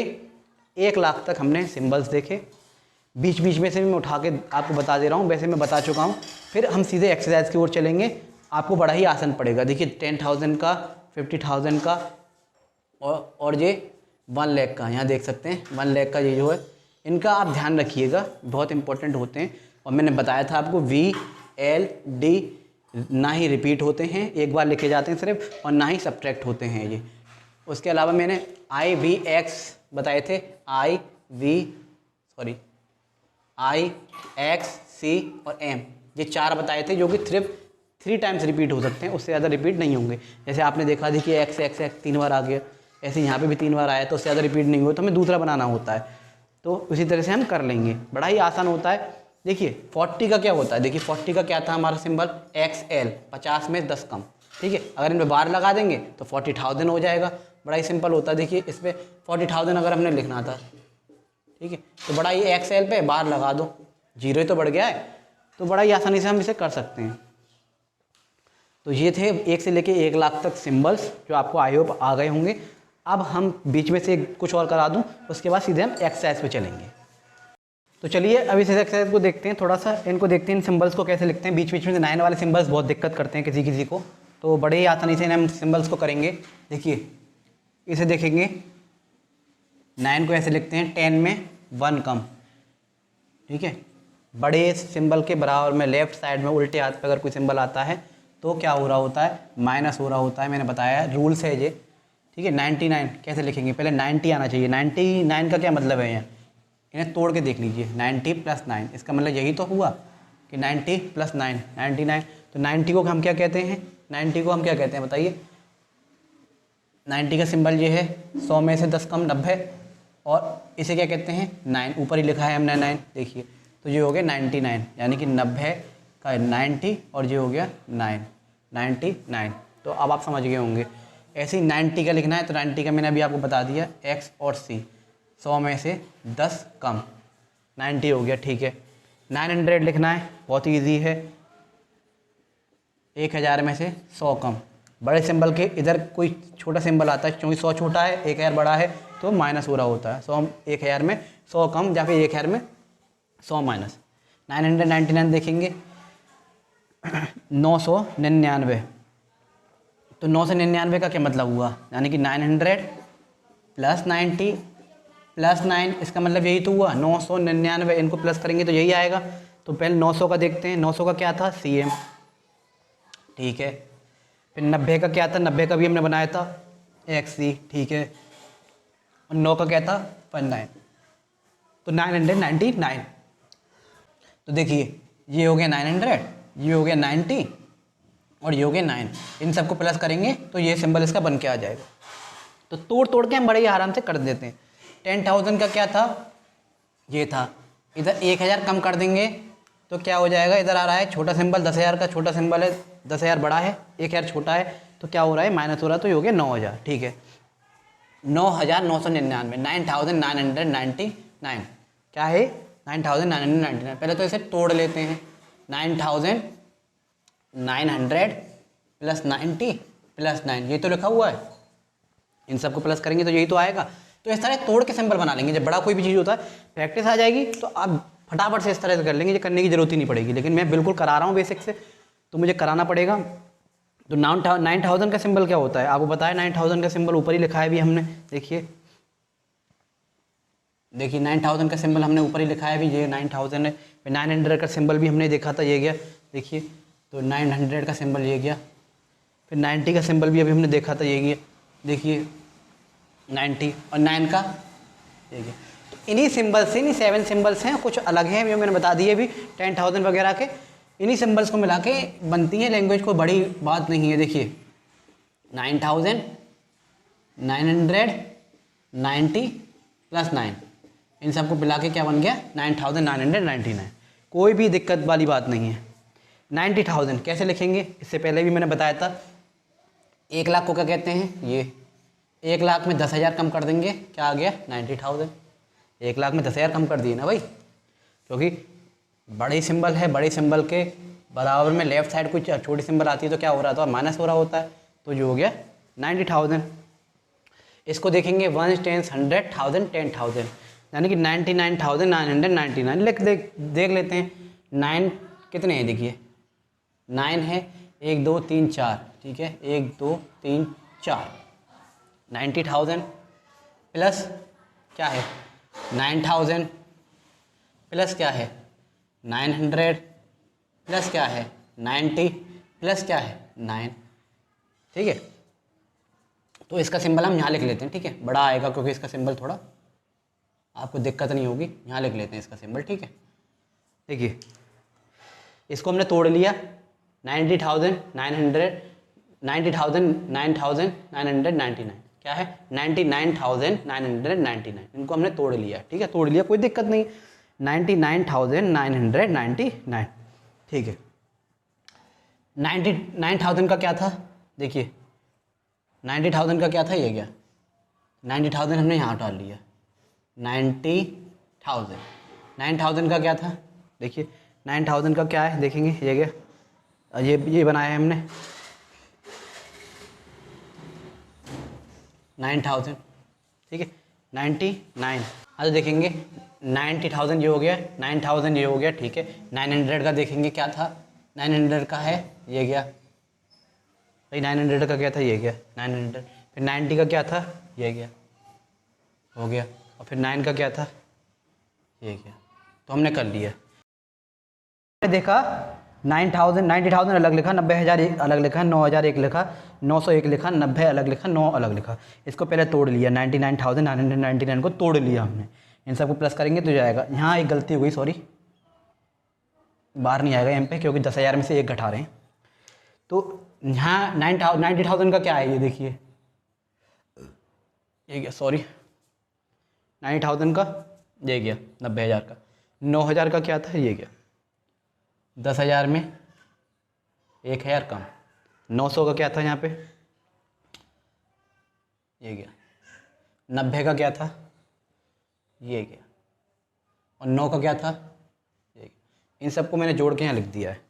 1 लाख तक हमने सिंबल्स देखे। बीच बीच में से भी मैं उठा के आपको बता दे रहा हूँ, वैसे मैं बता चुका हूँ। फिर हम सीधे एक्सरसाइज की ओर चलेंगे, आपको बड़ा ही आसान पड़ेगा। देखिए 10,000 का, 50,000 का और ये 1 लाख का, यहाँ देख सकते हैं 1 लाख का ये जो है, इनका आप ध्यान रखिएगा, बहुत इंपॉर्टेंट होते हैं। और मैंने बताया था आपको VLD ना ही रिपीट होते हैं, एक बार लिखे जाते हैं सिर्फ, और ना ही सब्ट्रैक्ट होते हैं ये। उसके अलावा मैंने IVX बताए थे, IXC और M, ये 4 बताए थे जो कि सिर्फ 3 टाइम्स रिपीट हो सकते हैं, उससे ज़्यादा रिपीट नहीं होंगे। जैसे आपने देखा थी कि X 3 बार आ गया, ऐसे यहाँ पे भी 3 बार आया, तो उससे ज़्यादा रिपीट नहीं हुआ, तो हमें दूसरा बनाना होता है। तो उसी तरह से हम कर लेंगे, बड़ा ही आसान होता है। देखिए 40 का क्या होता है, देखिए 40 का क्या था हमारा सिंबल, XL, 50 में 10 कम, ठीक है। अगर इनमें बार लगा देंगे तो 40,000 हो जाएगा, बड़ा ही सिंपल होता है। देखिए इस पर 40,000 अगर हमने लिखना था, ठीक है, तो बड़ा ही XL पे बार लगा दो, 0 ही तो बढ़ गया है, तो बड़ा ही आसानी से हम इसे कर सकते हैं। तो ये थे 1 से लेके 1 लाख तक सिंबल्स, जो आपको आई होप आ गए होंगे। अब हम बीच में से कुछ और करा दूं, उसके बाद सीधे हम एक्सरसाइज पे चलेंगे। तो चलिए अभी इस एक्सरसाइज को देखते हैं, थोड़ा सा इनको देखते हैं, इन सिंबल्स को कैसे लिखते हैं। बीच बीच में से 9 वाले सिंबल्स बहुत दिक्कत करते हैं किसी किसी को, तो बड़े ही आसानी से हम सिंबल्स को करेंगे। देखिए इसे देखेंगे, 9 को ऐसे लिखते हैं, 10 में 1 कम, ठीक है। बड़े सिंबल के बराबर में लेफ्ट साइड में उल्टे हाथ पे अगर कोई सिंबल आता है तो क्या हो रहा होता है, माइनस हो रहा होता है। मैंने बताया रूल्स है ये, ठीक है। 99 कैसे लिखेंगे, पहले 90 आना चाहिए। 99 का क्या मतलब है, यहाँ इन्हें तोड़ के देख लीजिए, 90 + 9, इसका मतलब यही तो हुआ कि 90 + 9 99। तो 90 को हम क्या कहते हैं, 90 को हम क्या कहते हैं बताइए। 90 का सिंबल ये है, 100 में से 10 कम 90, और इसे क्या कहते हैं 9, ऊपर ही लिखा है हमने 9, देखिए। तो ये हो गया 99, यानी कि 90 का 90 और ये हो गया 9, 99। तो अब आप समझ गए होंगे। ऐसे ही 90 का लिखना है, तो 90 का मैंने अभी आपको बता दिया, X और C, 100 में से 10 कम, 90 हो गया, ठीक है। 900 लिखना है, बहुत ईजी है, 1000 में से 100 कम। बड़े सिंबल के इधर कोई छोटा सिंबल आता है, क्योंकि 100 छोटा है 1000 बड़ा है, तो माइनस हो रहा होता है। 1000 में 100 कम, या फिर 1000 में 100 माइनस। 999 देखेंगे, 999, तो 999 का क्या मतलब हुआ, यानी कि 900 + 90 + 9, इसका मतलब यही तो हुआ 999। इनको प्लस करेंगे तो यही आएगा। तो पहले 900 का देखते हैं, 900 का क्या था, CM, ठीक है। फिर 90 का क्या था, 90 का भी हमने बनाया था XC, ठीक है। और 9 का क्या था, 9, तो 999। तो देखिए ये हो गया 900, ये हो गया 90 और ये हो गया 9, इन सबको प्लस करेंगे तो ये सिंबल इसका बन के आ जाएगा। तो तोड़ तोड़ के हम बड़े ही आराम से कर देते हैं। 10,000 का क्या था, ये था, इधर 1000 कम कर देंगे तो क्या हो जाएगा, इधर आ रहा है छोटा सिंबल, 10,000 का छोटा सिंबल है, 10,000 बड़ा है, 1000 छोटा है, तो क्या हो रहा है, माइनस हो रहा है, तो ये हो गया 9,000, ठीक है। 9,999, 9,999, क्या है 9,999। पहले तो इसे तोड़ लेते हैं, 9,000 900 प्लस 90 प्लस 9, ये तो लिखा हुआ है। इन सबको प्लस करेंगे तो यही तो आएगा। तो इस तरह तोड़ के सिंबल बना लेंगे। जब बड़ा कोई भी चीज़ होता है, प्रैक्टिस आ जाएगी तो आप फटाफट से इस तरह से कर लेंगे, ये करने की जरूरत ही नहीं पड़ेगी। लेकिन मैं बिल्कुल करा रहा हूँ बेसिक से, तो मुझे कराना पड़ेगा। तो 9000 का सिंबल क्या होता है आपको बताया। 9000 का सिंबल ऊपर ही लिखा है भी हमने, देखिए 9000 का सिंबल हमने ऊपर ही लिखा है भी, ये 9000 है। फिर 900 का सिंबल भी हमने देखा था, ये गया देखिए, तो 900 का सिंबल ये गया। फिर 90 का सिंबल भी अभी हमने देखा था, ये गया देखिए 90, और 9 का ये गया। तो इन्हीं सिंबल से, इन्हीं 7 सिंबल्स हैं, कुछ अलग हैं जो मैंने बता दिए भी 10,000 वगैरह के, इन्हीं सिंबल्स को मिला के बनती है लैंग्वेज। कोई बड़ी बात नहीं है। देखिए 9000, 990 प्लस 9, इन सबको मिला के क्या बन गया 9999। कोई भी दिक्कत वाली बात नहीं है। 90,000 कैसे लिखेंगे, इससे पहले भी मैंने बताया था। 1 लाख को क्या कहते हैं, ये 1 लाख में 10,000 कम कर देंगे, क्या आ गया 90,000। 1 लाख में 10,000 कम कर दिए ना भाई, क्योंकि बड़ी सिंबल है, बड़े सिंबल के बराबर में लेफ्ट साइड कोई छोटी सिंबल आती है तो क्या हो रहा था, माइनस हो रहा होता है। तो जो हो गया 90,000। इसको देखेंगे 1 10 100 1000 10,000, यानी कि 99,999 देख लेते हैं। 9 कितने हैं, देखिए 9 है, 1 2 3 4, ठीक है 1 2 3 4। 90,000 प्लस क्या है 9,000 प्लस क्या है 900 प्लस क्या है 90 प्लस क्या है 9, ठीक है। तो इसका सिंबल हम यहाँ लिख लेते हैं, ठीक है, बड़ा आएगा क्योंकि इसका सिंबल थोड़ा आपको दिक्कत नहीं होगी। यहाँ लिख लेते हैं इसका सिंबल, ठीक है। देखिए इसको हमने तोड़ लिया, 90,999, क्या है 99,999, इनको हमने तोड़ लिया, ठीक है, तोड़ लिया, कोई दिक्कत नहीं। 99,999, ठीक है। 99,000 का क्या था, देखिए 90,000 का क्या था, ये गया 90,000 हमने यहाँ डाल लिया। 90,000 का क्या था, देखिए 9,000 का क्या है, देखेंगे ये गया, ये बनाया है हमने 9,000, ठीक है 99। तो देखेंगे 90,000 ये हो गया, 9,000 ये हो गया, ठीक है। 900 का देखेंगे क्या था, 900 का है ये गया भाई, 900 का क्या था, ये गया 900। फिर 90 का क्या था, ये गया, हो गया। और फिर 9 का क्या था, ये गया। तो हमने कर लिया। देखा 90,000 अलग लिखा, 90,000 अलग लिखा, 9,000 एक लिखा, 901 लिखा, 90 अलग लिखा, 9 अलग लिखा। इसको पहले तोड़ लिया, 99,999 को तोड़ लिया हमने। इन सबको प्लस करेंगे तो जाएगा। यहाँ एक गलती हो गई, सॉरी, बाहर नहीं आएगा एम पे, क्योंकि 10,000 में से 1 घटा रहे हैं। तो यहाँ 90,000 का क्या है, ये देखिए ये गया, सॉरी 90,000 का ये गया 90,000 का। 9,000 का क्या था, ये गया 10,000 में 1,000 कम। 900 का क्या था यहाँ पे, ये गया। 90 का क्या था, ये गया। और 9 का क्या था, ये गया। इन सबको मैंने जोड़ के यहाँ लिख दिया है।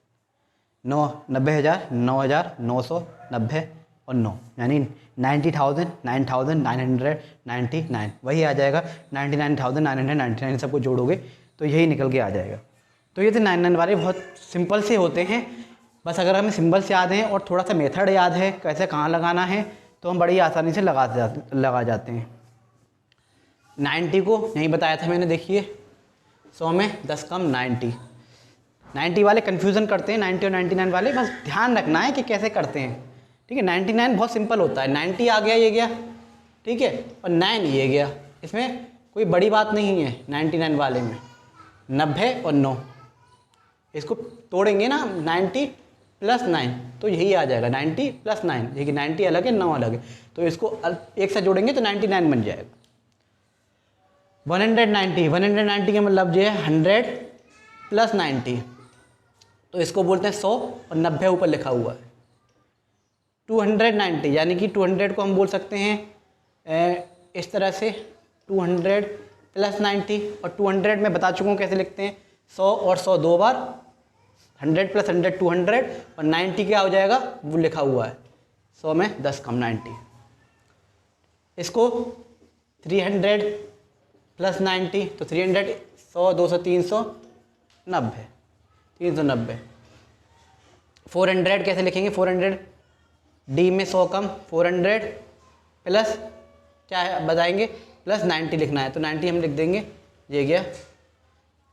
90,000, 9,000, 900, 90 और 9, यानी 90,000, 9,999, वही आ जाएगा 99,999। सबको जोड़ोगे तो यही निकल के आ जाएगा। तो ये थे 99 वाले, बहुत सिंपल से होते हैं। बस अगर हमें सिंबल्स याद हैं और थोड़ा सा मेथड याद है कैसे कहाँ लगाना है, तो हम बड़ी आसानी से लगा जाते हैं। 90 को यहीं बताया था मैंने, देखिए 100 में 10 कम 90 वाले कन्फ्यूज़न करते हैं, 90 और 99 वाले। बस ध्यान रखना है कि कैसे करते हैं, ठीक है। 99 बहुत सिंपल होता है, 90 आ गया ये गया, ठीक है, और 9 ये गया, इसमें कोई बड़ी बात नहीं है। 99 वाले में 90 और 9, इसको तोड़ेंगे ना 90 प्लस 9, तो यही आ जाएगा 90 प्लस 9। देखिए 90 अलग है, 9 अलग है, तो इसको एक साथ जोड़ेंगे तो 99 बन जाएगा। 190 का मतलब जो है 100 प्लस 90, तो इसको बोलते हैं 100 और 90 ऊपर लिखा हुआ है। 290, यानी कि 200 को हम बोल सकते हैं इस तरह से 200 प्लस 90, और 200 में बता चुका हूँ कैसे लिखते हैं, 100 और 100 2 बार 100 प्लस 100 200 और 90 क्या हो जाएगा वो लिखा हुआ है 100 में 10 कम 90। इसको 300 प्लस 90 तो 300 100 200 390 390। 400 कैसे लिखेंगे 400 डी में 100 कम 400 प्लस क्या है बताएंगे प्लस 90 लिखना है तो 90 हम लिख देंगे ये गया।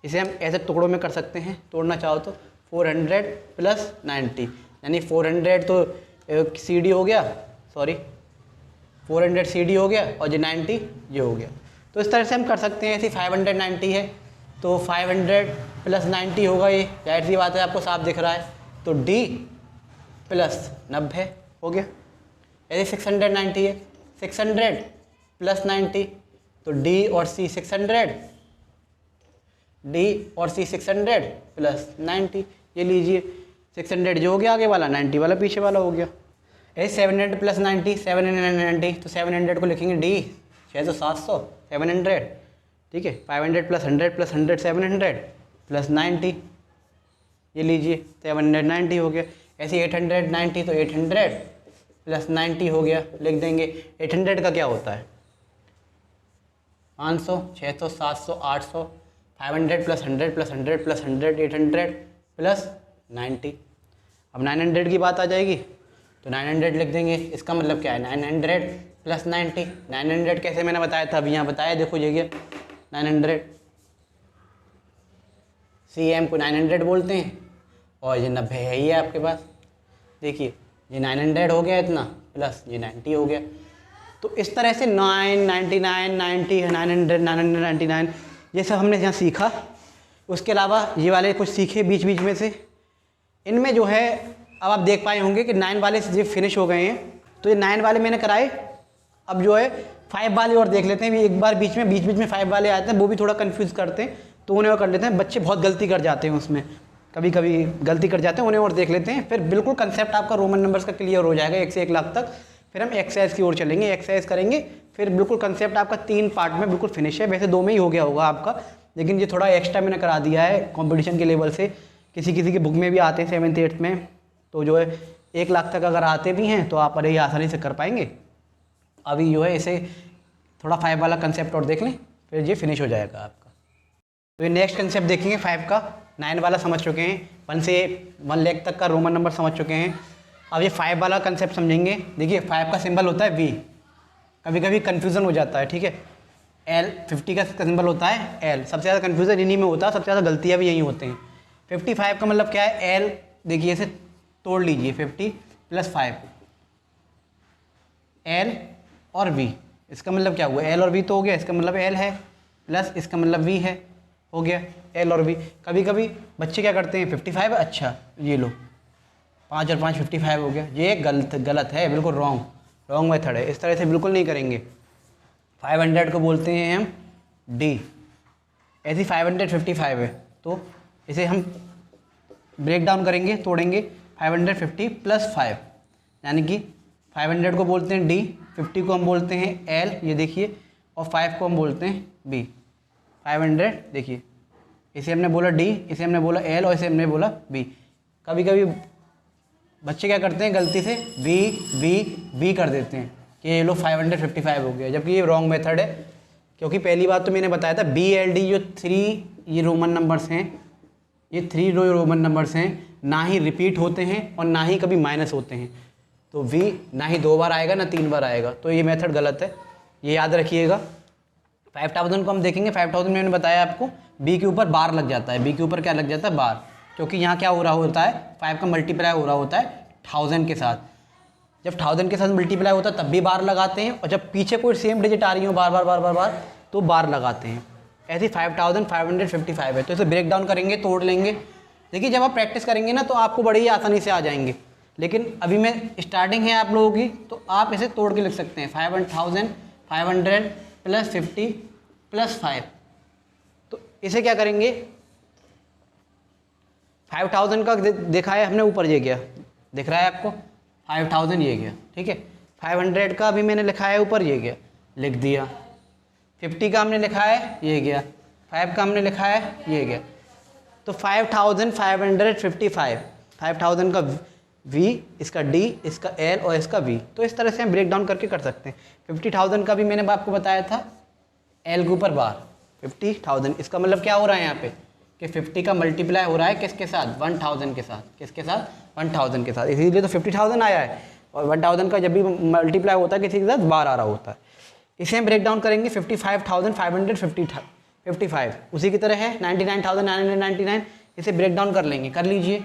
इसे हम ऐसे टुकड़ों में कर सकते हैं तोड़ना चाहो तो 400 प्लस 90 यानी 400 तो CD हो गया सॉरी 400 CD हो गया और ये 90 ये हो गया। तो इस तरह से हम कर सकते हैं। ऐसे 590 है तो 500 प्लस 90 होगा ये जाहिर सी बात है आपको साफ दिख रहा है तो D प्लस 90 हो गया। ऐसे 690 है 600 प्लस 90 तो D और C 600 D और C 600 प्लस 90 ये लीजिए 600 जो हो गया आगे वाला 90 वाला पीछे वाला हो गया। ऐसे 700 प्लस 90 790 तो 700 को लिखेंगे D 600 700 700 ठीक है। 500 प्लस 100 700 प्लस 90 ये लीजिए 790 हो गया। ऐसे 890 तो 800 प्लस 90 हो गया लिख देंगे। 800 का क्या होता है 500 600 700 800 500 प्लस 100 प्लस 100 प्लस 100 800 प्लस 90। अब 900 की बात आ जाएगी तो 900 लिख देंगे। इसका मतलब क्या है 900 प्लस 90 900 कैसे मैंने बताया था अभी यहाँ बताया देखो ये गया 900 CM को 900 बोलते हैं और ये 90 है ही है आपके पास देखिए ये 900 हो गया इतना प्लस ये 90 हो गया। तो इस तरह से 999 90 900 999 ये सब हमने यहाँ सीखा। उसके अलावा ये वाले कुछ सीखे बीच बीच में से इनमें जो है अब आप देख पाए होंगे कि 9 वाले से फिनिश हो गए हैं तो ये 9 वाले मैंने कराए। अब जो है 5 वाले और देख लेते हैं एक बार बीच में 5 वाले आते हैं वो भी थोड़ा कंफ्यूज करते हैं तो उन्हें और कर लेते हैं। बच्चे बहुत गलती कर जाते हैं उसमें कभी कभी गलती कर जाते हैं उन्हें और देख लेते हैं। फिर बिल्कुल कंसेप्ट आपका रोमन नंबर्स का क्लियर हो जाएगा 1 से 1 लाख तक। फिर हम एक्सरसाइज की ओर चलेंगे एक्सरसाइज करेंगे फिर बिल्कुल कंसेप्ट आपका 3 पार्ट में बिल्कुल फिनिश है। वैसे 2 में ही हो गया होगा आपका लेकिन ये थोड़ा एक्स्ट्रा मैंने करा दिया है कंपटीशन के लेवल से। किसी किसी की बुक में भी आते हैं 7th 8th में तो जो है 1 लाख तक अगर आते भी हैं तो आप अरे आसानी से कर पाएंगे। अभी जो है इसे थोड़ा 5 वाला कंसेप्ट और देख लें फिर ये फिनिश हो जाएगा आपका। तो ये नेक्स्ट कंसेप्ट देखेंगे 5 का। 9 वाला समझ चुके हैं 1 से 1 लाख तक का रोमन नंबर समझ चुके हैं। अब ये 5 वाला कंसेप्ट समझेंगे। देखिए 5 का सिंबल होता है V कभी कभी कन्फ्यूज़न हो जाता है ठीक है। L 50 का सिंबल होता है L सबसे ज़्यादा कन्फ्यूज़न इन्हीं में होता है सबसे ज़्यादा गलतियाँ भी यहीं होते हैं। 55 का मतलब क्या है L देखिए इसे तोड़ लीजिए 50 प्लस 5 L और V इसका मतलब क्या हुआ L और V तो हो गया इसका मतलब L है प्लस इसका मतलब V है हो गया L और V। कभी कभी बच्चे क्या करते हैं 55 अच्छा ये लो 5 और 5 55 हो गया ये गलत है बिल्कुल रॉन्ग मेथड है। इस तरह से बिल्कुल नहीं करेंगे। 500 को बोलते हैं हम D ऐसी 555 है तो इसे हम ब्रेक डाउन करेंगे तोड़ेंगे 550 प्लस 5 यानी कि 500 को बोलते हैं D 50 को हम बोलते हैं L ये देखिए और 5 को हम बोलते हैं B। 500 देखिए इसे हमने बोला D इसे हमने बोला L और इसे हमने बोला B। कभी कभी बच्चे क्या करते हैं गलती से V कर देते हैं कि ये लो 555 हो गया जबकि ये रॉन्ग मेथड है। क्योंकि पहली बात तो मैंने बताया था BLD जो 3 ये रोमन नंबर्स हैं ये 3 रोमन नंबर्स हैं ना ही रिपीट होते हैं और ना ही कभी माइनस होते हैं। तो V ना ही 2 बार आएगा ना 3 बार आएगा तो ये मेथड गलत है ये याद रखिएगा। 5000 को हम देखेंगे 5000 मैंने बताया आपको B के ऊपर बार लग जाता है B के ऊपर क्या लग जाता है बार क्योंकि यहाँ क्या हो रहा होता है 5 का मल्टीप्लाई हो रहा होता है 1000 के साथ। जब 1000 के साथ मल्टीप्लाई होता है तब भी बार लगाते हैं और जब पीछे कोई सेम डिजिट आ रही हो बार तो बार लगाते हैं। ऐसी 5555 है तो इसे ब्रेक डाउन करेंगे तोड़ लेंगे। देखिए जब आप प्रैक्टिस करेंगे ना तो आपको बड़ी ही आसानी से आ जाएंगे लेकिन अभी मैं स्टार्टिंग है आप लोगों की तो आप इसे तोड़ के लिख सकते हैं 5500 प्लस 50 प्लस 5। तो इसे क्या करेंगे 5000 का देखा है हमने ऊपर ये गया दिख रहा है आपको 5000 ये गया ठीक है। 500 का भी मैंने लिखा है ऊपर ये गया लिख दिया। 50 का हमने लिखा है ये गया 5 का हमने लिखा है ये गया तो 5555, 5000 का V, इसका D, इसका L और इसका V। तो इस तरह से हम ब्रेक डाउन करके कर सकते हैं। 50,000 का भी मैंने आपको बताया था L के ऊपर बार 50,000, इसका मतलब क्या हो रहा है यहाँ पे कि 50 का मल्टीप्लाई हो रहा है किसके साथ, 1000 के साथ। किसके साथ, 1000 के साथ, इसीलिए तो 50,000 आया है। और 1000 का जब भी मल्टीप्लाई होता है किसी के साथ बार आ रहा होता है। इसे हम ब्रेक डाउन करेंगे 55,555, उसी की तरह है 99,999, इसे ब्रेक डाउन कर लेंगे। कर लीजिए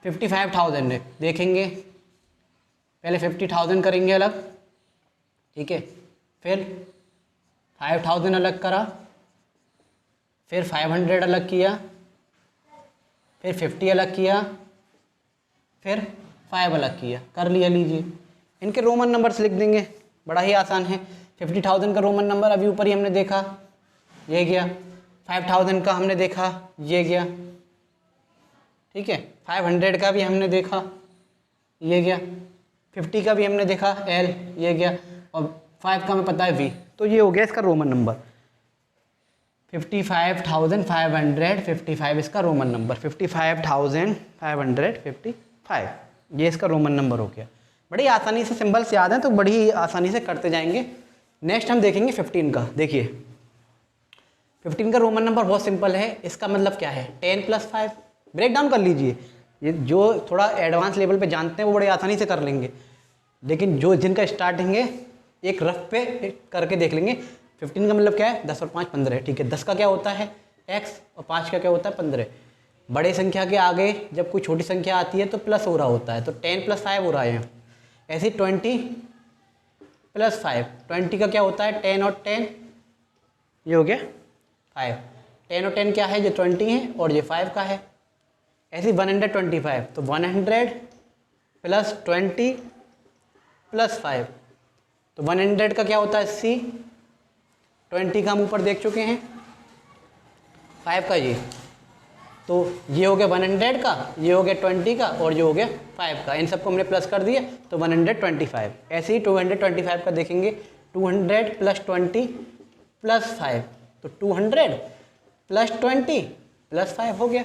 55,000 देखेंगे, पहले 50,000 करेंगे अलग, ठीक है, फिर 5,000 अलग करा, फिर 500 अलग किया, फिर 50 अलग किया, फिर 5 अलग किया। कर लिया, लीजिए इनके रोमन नंबर्स लिख देंगे, बड़ा ही आसान है। 50,000 का रोमन नंबर अभी ऊपर ही हमने देखा, ये गया। 5,000 का हमने देखा, ये गया, ठीक है। 500 का भी हमने देखा, ये गया। 50 का भी हमने देखा, L, ये गया। और 5 का हमें पता है V, तो ये हो गया इसका रोमन नंबर। 55,555 इसका रोमन नंबर, 55,555, ये इसका रोमन नंबर हो गया। बड़ी आसानी से सिंबल्स याद हैं तो बड़ी आसानी से करते जाएंगे। नेक्स्ट हम देखेंगे 15 का। देखिए 15 का रोमन नंबर बहुत सिंपल है, इसका मतलब क्या है 10 + 5। ब्रेक डाउन कर लीजिए, ये जो थोड़ा एडवांस लेवल पे जानते हैं वो बड़े आसानी से कर लेंगे, लेकिन जो जिनका स्टार्टिंग है एक रफ पे करके देख लेंगे। 15 का मतलब क्या है, 10 और 5 15, ठीक है। 10 का क्या होता है x और 5 का क्या होता है 15। बड़े संख्या के आगे जब कोई छोटी संख्या आती है तो प्लस हो रहा होता है, तो 10 + 5 हो रहा है। ऐसे 20 + 5, 20 का क्या होता है 10 और 10, ये हो गया 5। 10 और 10 क्या है, जो 20 है और ये 5 का है। ऐसे 125, तो 100 + 20 + 5, तो 100 का क्या होता है C, 20 का हम ऊपर देख चुके हैं, 5 का ये, तो ये हो गया 100 का, ये हो गया 20 का और ये हो गया 5 का। इन सबको हमने प्लस कर दिया तो 125। ऐसे ही 225 का देखेंगे, 200 + 20 + 5, तो 200 + 20 + 5 हो गया।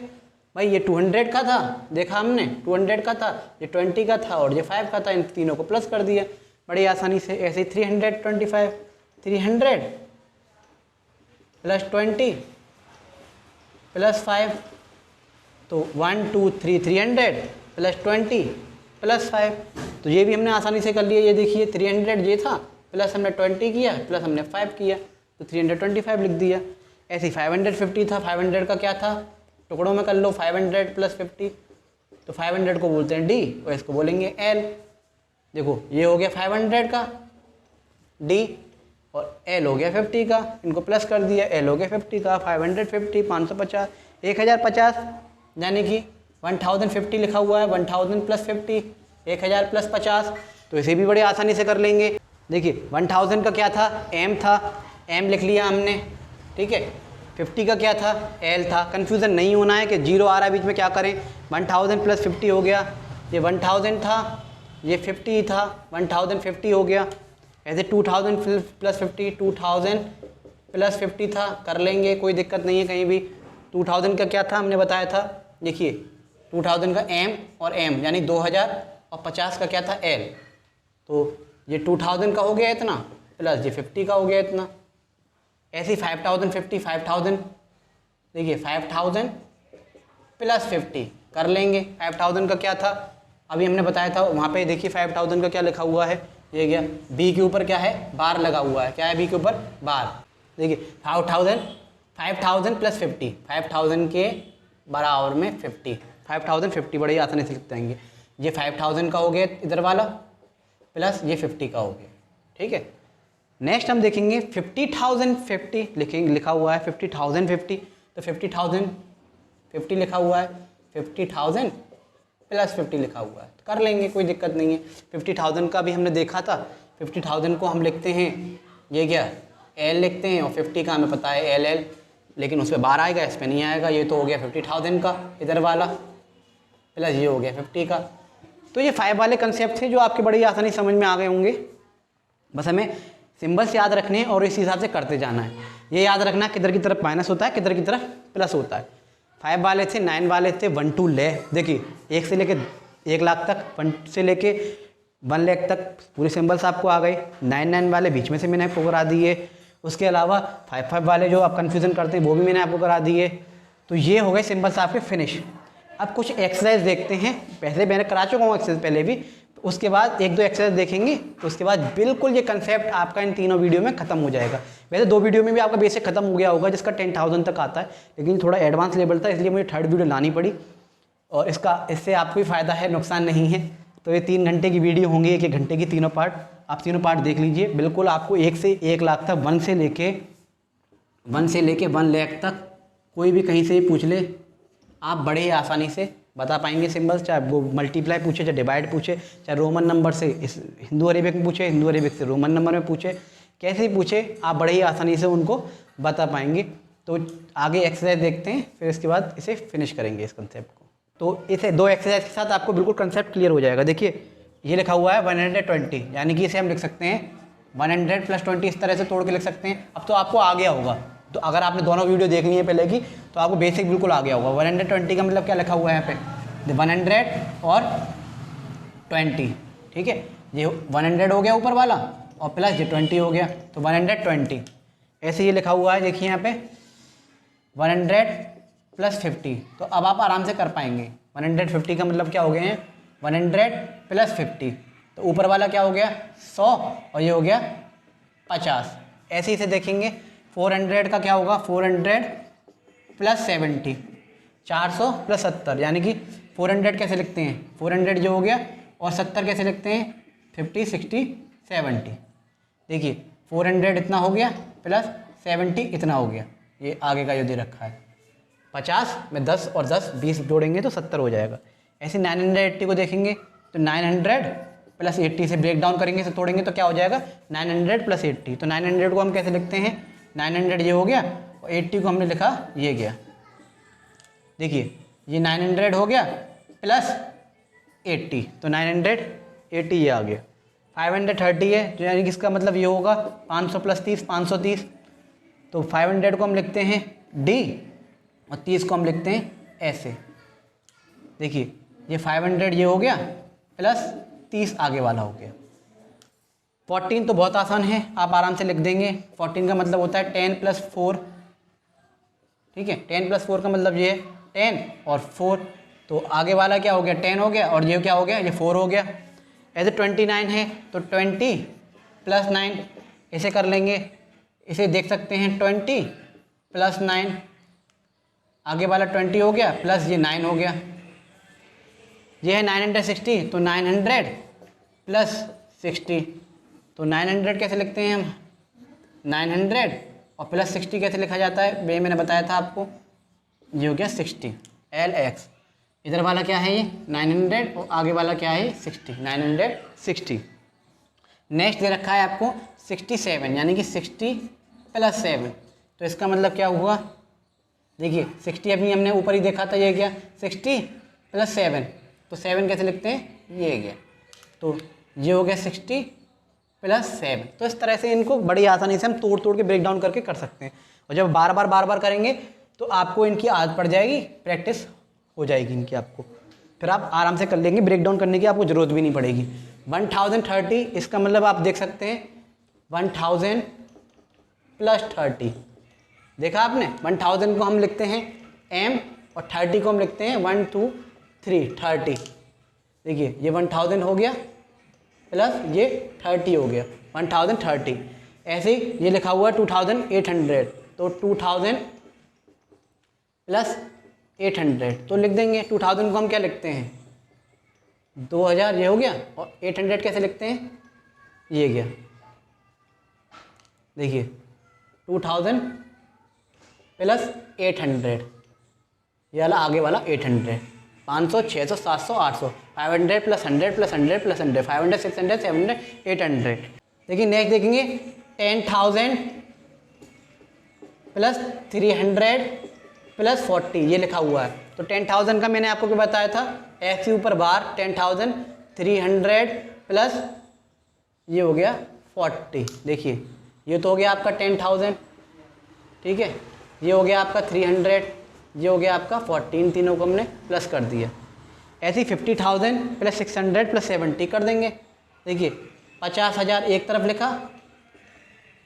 भाई ये 200 का था, देखा हमने 200 का था, ये 20 का था और ये 5 का था, इन तीनों को प्लस कर दिया बड़ी आसानी से। ऐसे 325, 300 + 20 + 5, तो 1 2 3 300 + 20 + 5, तो ये भी हमने आसानी से कर लिया। ये देखिए 300 ये था, प्लस हमने 20 किया, प्लस हमने 5 किया, तो 325 लिख दिया। ऐसे ही 550 था, 500 का क्या था, टुकड़ों में कर लो, 500 + 50, तो 500 को बोलते हैं D और इसको बोलेंगे L। देखो ये हो गया 500 का D और L हो गया 50 का, इनको प्लस कर दिया, L हो गया 50 का, 550, 550, 1050, यानी कि 1050 लिखा हुआ है, 1000 + 50, 1000 + 50, तो इसे भी बड़े आसानी से कर लेंगे। देखिए 1000 का क्या था, M था, M लिख लिया हमने, ठीक है। 50 का क्या था, L था। कन्फ्यूज़न नहीं होना है कि 0 आ रहा है बीच में, क्या करें, 1000 + 50 हो गया, ये 1000 था, ये 50 था, 1050 हो गया। ऐसे 2000 + 50, 2000 + 50 था, कर लेंगे, कोई दिक्कत नहीं है कहीं भी। 2000 का क्या था हमने बताया था, देखिए 2000 का M और M यानी 2000 और 50 का क्या था L, तो ये 2000 का हो गया इतना, प्लस ये 50 का हो गया इतना। ऐसे ही 5050, 5000, देखिए 5000 + 50 कर लेंगे। 5000 का क्या था अभी हमने बताया था, वहाँ पे देखिए 5000 का क्या लिखा हुआ है, ये गया B के ऊपर क्या है, बार लगा हुआ है, क्या है B के ऊपर बार। देखिए 5000 + 50, 5000 के बराबर में 50, 5050 बड़े आसानी से लिख देंगे। ये 5000 का हो गया इधर वाला, प्लस ये 50 का हो गया, ठीक है। नेक्स्ट हम देखेंगे 50,050 लिखेंगे, लिखा हुआ है 50,050, तो 50,050 लिखा हुआ है, 50,000 + 50 लिखा हुआ है, तो कर लेंगे, कोई दिक्कत नहीं है। 50,000 का भी हमने देखा था, 50,000 को हम लिखते हैं, ये क्या L लिखते हैं, और 50 का हमें पता है LL, लेकिन उस पर बार आएगा, इस पर नहीं आएगा। ये तो हो गया 50,000 का इधर वाला, प्लस ये हो गया 50 का। तो ये 5 वाले कंसेप्ट थे जो आपके बड़ी आसानी समझ में आ गए होंगे। बस हमें सिंबल्स याद रखने हैं और इस हिसाब से करते जाना है। ये याद रखना किधर की तरफ माइनस होता है, किधर की तरफ प्लस होता है। 5 वाले थे, 9 वाले थे, 1 to ले, देखिए 1 से लेके 1 लाख तक, 1 से लेके 1 लाख तक पूरे सिंबल्स आपको आ गए। 9 वाले बीच में से मैंने आपको करा दिए। उसके अलावा 5 वाले जो आप कन्फ्यूज़न करते हैं वो भी मैंने आपको करा दिए। तो ये हो गए सिंबल्स आपके फिनिश। अब कुछ एक्सरसाइज देखते हैं, पहले मैंने करा चुका हूँ एक्सरसाइज पहले भी, तो उसके बाद 1-2 एक्सरसाइज देखेंगे, तो उसके बाद बिल्कुल ये कंसेप्ट आपका इन तीनों वीडियो में खत्म हो जाएगा। वैसे 2 वीडियो में भी आपका बेसिक खत्म हो गया होगा जिसका 10,000 तक आता है, लेकिन थोड़ा एडवांस लेवल था इसलिए मुझे 3rd वीडियो लानी पड़ी, और इससे आपको भी फ़ायदा है, नुकसान नहीं है। तो ये 3 घंटे की वीडियो होंगी, 1-1 घंटे की, तीनों पार्ट, आप तीनों पार्ट देख लीजिए। बिल्कुल आपको 1 से 1 लाख तक, 1 से लेके 1 लाख तक कोई भी कहीं से भी पूछ ले, आप बड़े ही आसानी से बता पाएंगे सिंबल्स। चाहे वो मल्टीप्लाई पूछे, चाहे डिवाइड पूछे, चाहे रोमन नंबर से इस हिंदू अरेबिक में पूछे, हिंदू अरेबिक से रोमन नंबर में पूछे, कैसे भी पूछे आप बड़े ही आसानी से उनको बता पाएंगे। तो आगे एक्सरसाइज देखते हैं, फिर इसके बाद इसे फिनिश करेंगे इस कंसेप्ट को। तो इसे 2 एक्सरसाइज के साथ आपको बिल्कुल कंसेप्ट क्लियर हो जाएगा। देखिए ये लिखा हुआ है 120, यानी कि इसे हम लिख सकते हैं 100 + 20, इस तरह से तोड़ के लिख सकते हैं। अब तो आपको आ गया होगा, तो अगर आपने दोनों वीडियो देख ली है पहले की, तो आपको बेसिक बिल्कुल आ गया होगा। 120 का मतलब क्या लिखा हुआ है यहाँ पे, 100 और 20, ठीक है। ये 100 हो गया ऊपर वाला, और प्लस ये 20 हो गया, तो 120 ऐसे ये लिखा हुआ है। देखिए यहाँ पे 100 + 50, तो अब आप आराम से कर पाएंगे। 150 का मतलब क्या हो गए हैं, 100 + 50, तो ऊपर वाला क्या हो गया 100, और ये हो गया 50। ऐसे ही से देखेंगे 400 का क्या होगा, 400 + 70, 400 + 70, यानी कि 400 कैसे लिखते हैं, 400 जो हो गया, और 70 कैसे लिखते हैं, 50, 60, 70। देखिए 400 इतना हो गया प्लस 70 इतना हो गया, ये आगे का जो दे रखा है। 50 में 10 और 10 20 जोड़ेंगे तो 70 हो जाएगा। ऐसे 980 को देखेंगे तो 900 + 80 से ब्रेक डाउन करेंगे, से तोड़ेंगे तो क्या हो जाएगा, 900 + 80। तो 900 को हम कैसे लिखते हैं, 900 ये हो गया, और 80 को हमने लिखा ये गया। देखिए ये 900 हो गया प्लस 80, तो 980 ये आ गया। 530 है, तो यानी कि इसका मतलब ये होगा 500 + 30, 530। तो 500 को हम लिखते हैं D, और 30 को हम लिखते हैं ऐसे। देखिए ये 500 ये हो गया, प्लस 30 आगे वाला हो गया। 14 तो बहुत आसान है, आप आराम से लिख देंगे। 14 का मतलब होता है 10 + 4, ठीक है। 10 + 4 का मतलब ये है 10 और 4, तो आगे वाला क्या हो गया, 10 हो गया, और ये क्या हो गया, ये 4 हो गया। ऐसे 29 है, तो 20 + 9 इसे कर लेंगे। इसे देख सकते हैं 20 + 9, आगे वाला 20 हो गया, प्लस ये 9 हो गया। ये है 960, तो 900 + 60, तो 900 कैसे लिखते हैं हम, 900 और प्लस 60 कैसे लिखा जाता है, वे मैंने बताया था आपको, ये हो गया 60 LX। इधर वाला क्या है, ये 900, और आगे वाला क्या है 60, 960। नेक्स्ट दे रखा है आपको 67, यानी कि 60 + 7, तो इसका मतलब क्या हुआ, देखिए 60 अभी हमने ऊपर ही देखा था, ये गया 60 + 7, तो 7 कैसे लिखते हैं, ये गया, तो ये हो गया 60 + 7। तो इस तरह से इनको बड़ी आसानी से हम तोड़ तोड़ के ब्रेक डाउन करके कर सकते हैं, और जब बार बार करेंगे तो आपको इनकी आदत पड़ जाएगी, प्रैक्टिस हो जाएगी इनकी आपको, फिर आप आराम से कर लेंगे, ब्रेक डाउन करने की आपको ज़रूरत भी नहीं पड़ेगी। 1030, इसका मतलब आप देख सकते हैं 1000 + 30, देखा आपने, 1000 को हम लिखते हैं M, और 30 को हम लिखते हैं 1 2 3 30। देखिए ये 1000 हो गया, प्लस ये 30 हो गया, 1030। ऐसे ही ये लिखा हुआ है 2800, तो 2000 + 800, तो लिख देंगे 2000 को हम क्या लिखते हैं 2000, ये हो गया, और 800 कैसे लिखते हैं, ये गया। देखिए 2000 + 800, ये वाला आगे वाला 800, 500 600 700 800, 500 + 100 + 100 + 100, 500 600 700 800। देखिए नेक्स्ट देखेंगे 10,000 + 300 + 40, ये लिखा हुआ है। तो 10,000 का मैंने आपको क्या बताया था, x के ऊपर बार 10,000, 300 प्लस ये हो गया 40। देखिए ये तो हो गया आपका 10,000, ठीक है, ये हो गया आपका 300, ये हो गया आपका 14, तीनों को हमने प्लस कर दिया। ऐसे ही 50,000 प्लस 600 प्लस 70 कर देंगे। देखिए 50,000 एक तरफ लिखा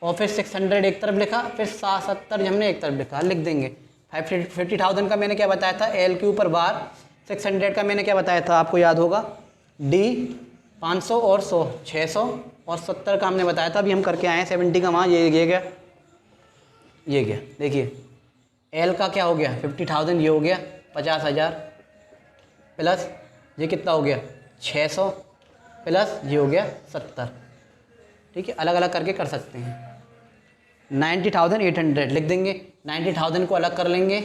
और फिर 600 एक तरफ लिखा, फिर 70 हमने एक तरफ लिखा, लिख देंगे। 50,000 का मैंने क्या बताया था, एल के ऊपर बार। 600 का मैंने क्या बताया था, आपको याद होगा, डी 500 और 100 600 और 70 का हमने बताया था, अभी हम करके आए हैं 70 का वहाँ। ये गया, ये गया। देखिए एल का क्या हो गया 50,000, ये हो गया 50,000 प्लस ये कितना हो गया 600 प्लस ये हो गया 70। ठीक है, अलग अलग करके कर सकते हैं। 90,800 लिख देंगे। 90,000 को अलग कर लेंगे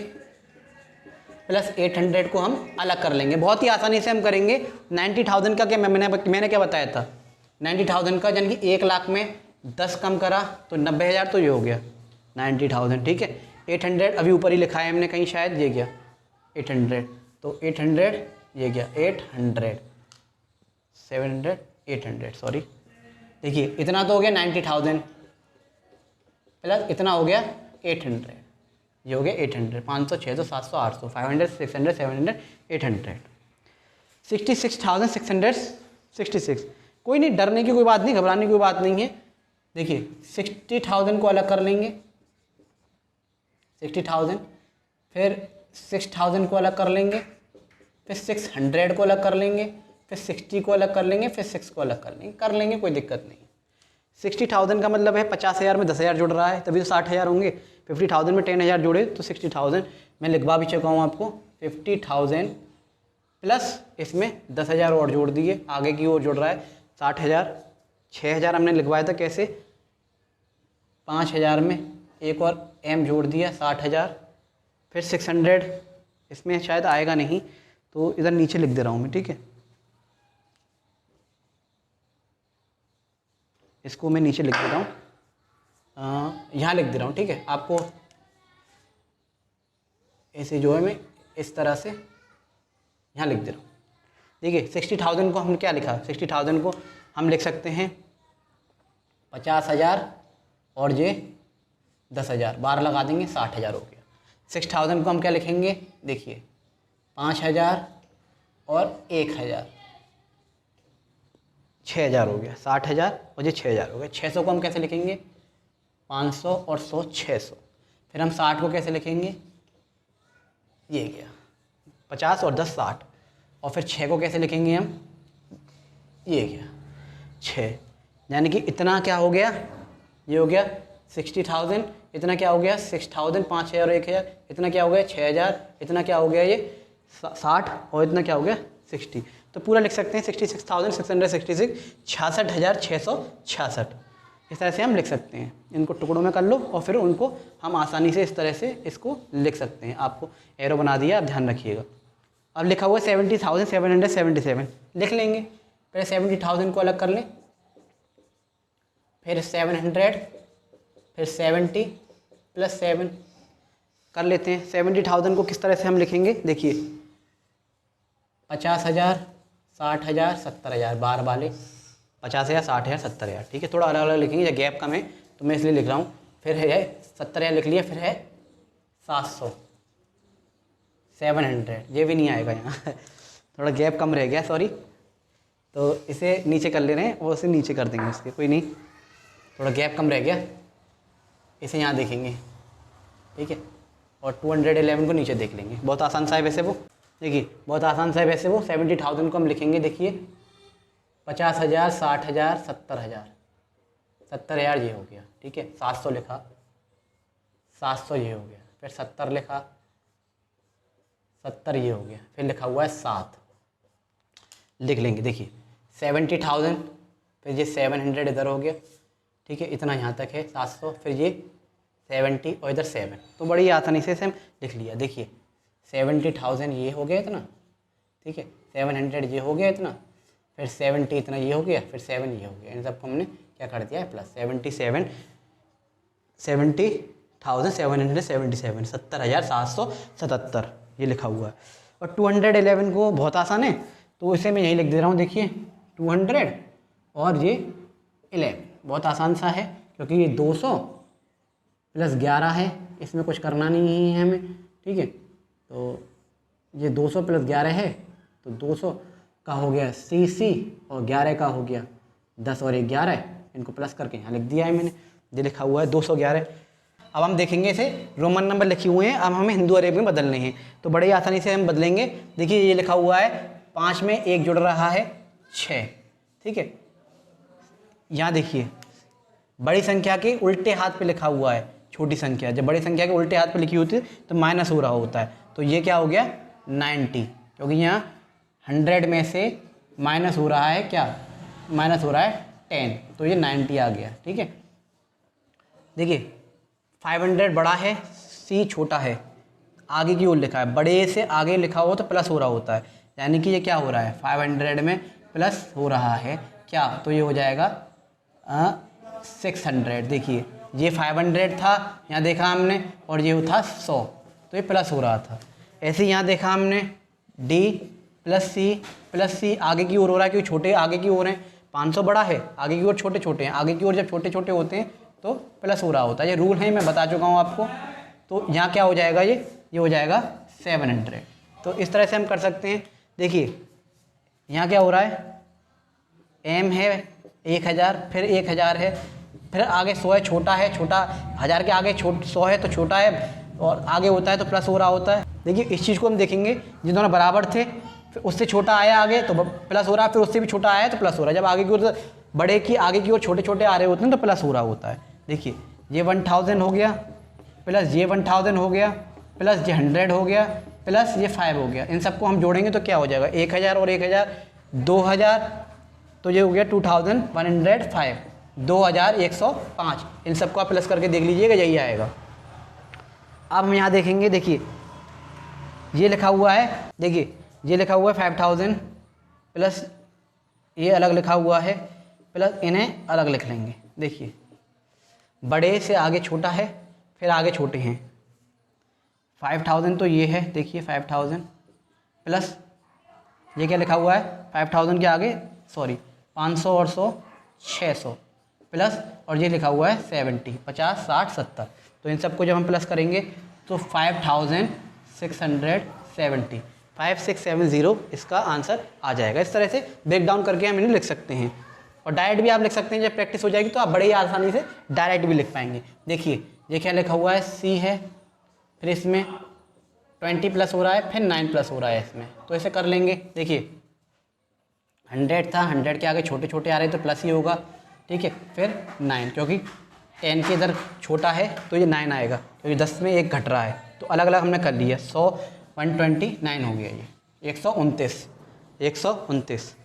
प्लस 800 को हम अलग कर लेंगे। बहुत ही आसानी से हम करेंगे। 90,000 का क्या मैंने क्या बताया था, 90,000 का यानी कि 1 लाख में 10 कम करा तो 90,000, तो ये हो गया 90,000। ठीक है, 800 अभी ऊपर ही लिखा है हमने कहीं, शायद ये गया 800, तो 800 ये गया 800 700 800 सॉरी। देखिए इतना तो हो गया 90,000 प्लस इतना हो गया 800, ये हो गया 800, 500 600 700 800 500 600 700 800 66,666। कोई नहीं, डरने की कोई बात नहीं, घबराने की कोई बात नहीं है। देखिए 60,000 को अलग कर लेंगे, 60,000, फिर 6,000 को अलग कर लेंगे, फिर 600 को अलग कर लेंगे, फिर 60 को अलग कर लेंगे, फिर 6 को अलग कर लेंगे, कोई दिक्कत नहीं। 60,000 का मतलब है 50,000 में 10,000 जुड़ रहा है, तभी तो 60,000 होंगे। 50,000 में 10,000 जुड़े तो 60,000। मैं लिखवा भी चुका हूँ आपको, 50,000 प्लस इसमें 10,000 और जोड़ दिए, आगे की ओर जुड़ रहा है 60,000। 6,000 हमने लिखवाया था कैसे, 5,000 में एक और एम जोड़ दिया 60,000, फिर 600, इसमें शायद आएगा नहीं तो इधर नीचे लिख दे रहा हूँ मैं। ठीक है, इसको मैं नीचे लिख दे रहा हूँ, यहाँ लिख दे रहा हूँ। ठीक है, आपको ऐसे जो है मैं इस तरह से यहाँ लिख दे रहा हूँ। देखिए 60,000 को हमने क्या लिखा, 60,000 को हम लिख सकते हैं 50,000 और ये 10,000, 12 लगा देंगे 60,000 हो गया। 6,000 को हम क्या लिखेंगे, देखिए 5,000 और 1,000, 6,000 हो गया। 60,000 और ये 6,000 हो गया। 600 को हम कैसे लिखेंगे, 500 और 100 600। फिर हम 60 को कैसे लिखेंगे, ये गया 50 और 10 60। और फिर 6 को कैसे लिखेंगे हम, ये गया 6। यानी कि इतना क्या हो गया, ये हो गया 60,000, इतना क्या हो गया 6,000, 5,000 और 1,000, इतना क्या हो गया 6,000, इतना क्या हो गया ये 60 और इतना क्या हो गया 60। तो पूरा लिख सकते हैं 66,666, 66,666। इस तरह से हम लिख सकते हैं। इनको टुकड़ों में कर लो और फिर उनको हम आसानी से इस तरह से इसको लिख सकते हैं। आपको एरो बना दिया, आप ध्यान रखिएगा। अब लिखा हुआ है 70,777, लिख लेंगे। पहले 70,000 को अलग कर लें, फिर 700, फिर 70 प्लस 7 कर लेते हैं। 70,000 को किस तरह से हम लिखेंगे, देखिए 50,000 60,000 70,000, बार वाले 50,000 60,000 70,000। ठीक है, थोड़ा अलग अलग लिखेंगे, या गैप कम है तो मैं इसलिए लिख रहा हूँ। फिर है 70,000 लिख लिया, फिर है 700 700, ये भी नहीं आएगा यहाँ थोड़ा गैप कम रह गया, सॉरी। तो इसे नीचे कर ले रहे हैं और इसे नीचे कर देंगे, इसके कोई नहीं, थोड़ा गैप कम रह गया, इसे यहाँ देखेंगे। ठीक है, और 211 को नीचे देख लेंगे। बहुत आसान सा है वैसे वो, देखिए बहुत आसान सा है वैसे वो। 70,000 को हम लिखेंगे, देखिए 50,000 60,000 70,000, 70,000 ये हो गया। ठीक है, 700 लिखा, 700 ये हो गया, फिर 70 लिखा, 70 ये हो गया, फिर लिखा हुआ है 7, लिख लेंगे। देखिए 70,000, फिर ये 700 इधर हो गया। ठीक है, इतना यहाँ तक है 700, फिर ये 70 और इधर 7, तो बड़ी आसानी से हम लिख लिया। देखिए 70,000 ये हो गया इतना, ठीक है, 700 ये हो गया इतना, फिर 70 इतना ये हो गया, फिर 7 ये हो गया। इन सबको हमने क्या कर दिया है, प्लस 70,777, 70,777 ये लिखा हुआ है। और 211 को बहुत आसान है, तो इसे मैं यहीं लिख दे रहा हूँ। देखिए 200 और ये 11, बहुत आसान सा है, क्योंकि ये 200 प्लस 11 है, इसमें कुछ करना नहीं है हमें। ठीक है, तो ये 200 प्लस 11 है, तो 200 का हो गया CC और 11 का हो गया 10 और 11, इनको प्लस करके यहाँ लिख दिया है मैंने, ये लिखा हुआ है 211। अब हम देखेंगे इसे रोमन नंबर लिखे हुए हैं, अब हमें हिंदू अरबी में बदलने हैं, तो बड़े आसानी से हम बदलेंगे। देखिए ये लिखा हुआ है 5 में 1 जुड़ रहा है 6, ठीक है। यहाँ देखिए बड़ी संख्या के उल्टे हाथ पे लिखा हुआ है छोटी संख्या, जब बड़ी संख्या के उल्टे हाथ पे लिखी होती है तो माइनस हो रहा होता है, तो ये क्या हो गया 90, क्योंकि यहाँ 100 में से माइनस हो रहा है क्या, माइनस हो रहा है 10, तो ये 90 आ गया, ठीक है। देखिए 500 बड़ा है, C छोटा है, आगे की ओर लिखा है, बड़े से आगे लिखा हो तो प्लस हो रहा होता है, यानी कि ये क्या हो रहा है 500 में प्लस हो रहा है क्या, तो ये हो जाएगा 600। देखिए ये 500 था, यहाँ देखा हमने, और ये था 100, तो ये प्लस हो रहा था। ऐसे यहाँ देखा हमने D प्लस C आगे की ओर हो रहा है, क्योंकि छोटे आगे की ओर हैं, 500 बड़ा है, आगे की ओर छोटे छोटे हैं, आगे की ओर जब छोटे छोटे होते हैं तो प्लस हो रहा होता है, ये रूल है, मैं बता चुका हूँ आपको। तो यहाँ क्या हो जाएगा, ये हो जाएगा 700। तो इस तरह से हम कर सकते हैं। देखिए यहाँ क्या हो रहा है, M है 1000, फिर 1000 है, फिर आगे 100 है, छोटा है, छोटा 1000 के आगे 100 है तो छोटा है, और आगे होता है तो प्लस हो रहा होता है। देखिए इस चीज़ को हम देखेंगे, ये दोनों बराबर थे, फिर उससे छोटा आया आगे तो प्लस हो रहा है, फिर उससे भी छोटा आया तो प्लस हो रहा है, जब आगे की ओर बड़े की आगे की ओर छोटे छोटे आ रहे होते हैं तो प्लस हो रहा होता है। देखिए ये 1000 हो गया, प्लस ये 1000 हो गया, प्लस ये 100 हो गया, प्लस ये 5 हो गया, इन सबको हम जोड़ेंगे तो क्या हो जाएगा 1000 और 1000 2000, तो ये हो गया 2105, 2105, इन सबको आप प्लस करके देख लीजिएगा, यही आएगा। अब हम यहाँ देखेंगे, देखिए ये लिखा हुआ है, देखिए ये लिखा हुआ है 5000, प्लस ये अलग लिखा हुआ है, प्लस इन्हें अलग लिख लेंगे। देखिए बड़े से आगे छोटा है, फिर आगे छोटे हैं, 5000 तो ये है, देखिए 5000, प्लस ये क्या लिखा हुआ है 5000 के आगे 500 और 100 600, प्लस और ये लिखा हुआ है 70 50 60 70, तो इन सबको जब हम प्लस करेंगे तो 5670 5670 इसका आंसर आ जाएगा। इस तरह से ब्रेक डाउन करके हम इन्हें लिख सकते हैं, और डायरेक्ट भी आप लिख सकते हैं, जब प्रैक्टिस हो जाएगी तो आप बड़े ही आसानी से डायरेक्ट भी लिख पाएंगे। देखिए ये क्या लिखा हुआ है, C है, फिर इसमें 20 प्लस हो रहा है, फिर 9 प्लस हो रहा है इसमें, तो ऐसे कर लेंगे। देखिए 100 था, 100 के आगे छोटे छोटे आ रहे हैं तो प्लस ही होगा, ठीक है, फिर 9, क्योंकि 10 के इधर छोटा है तो ये 9 आएगा, क्योंकि 10 में 1 घट रहा है, तो अलग अलग हमने कर लिया। 100 129 हो गया, ये 129।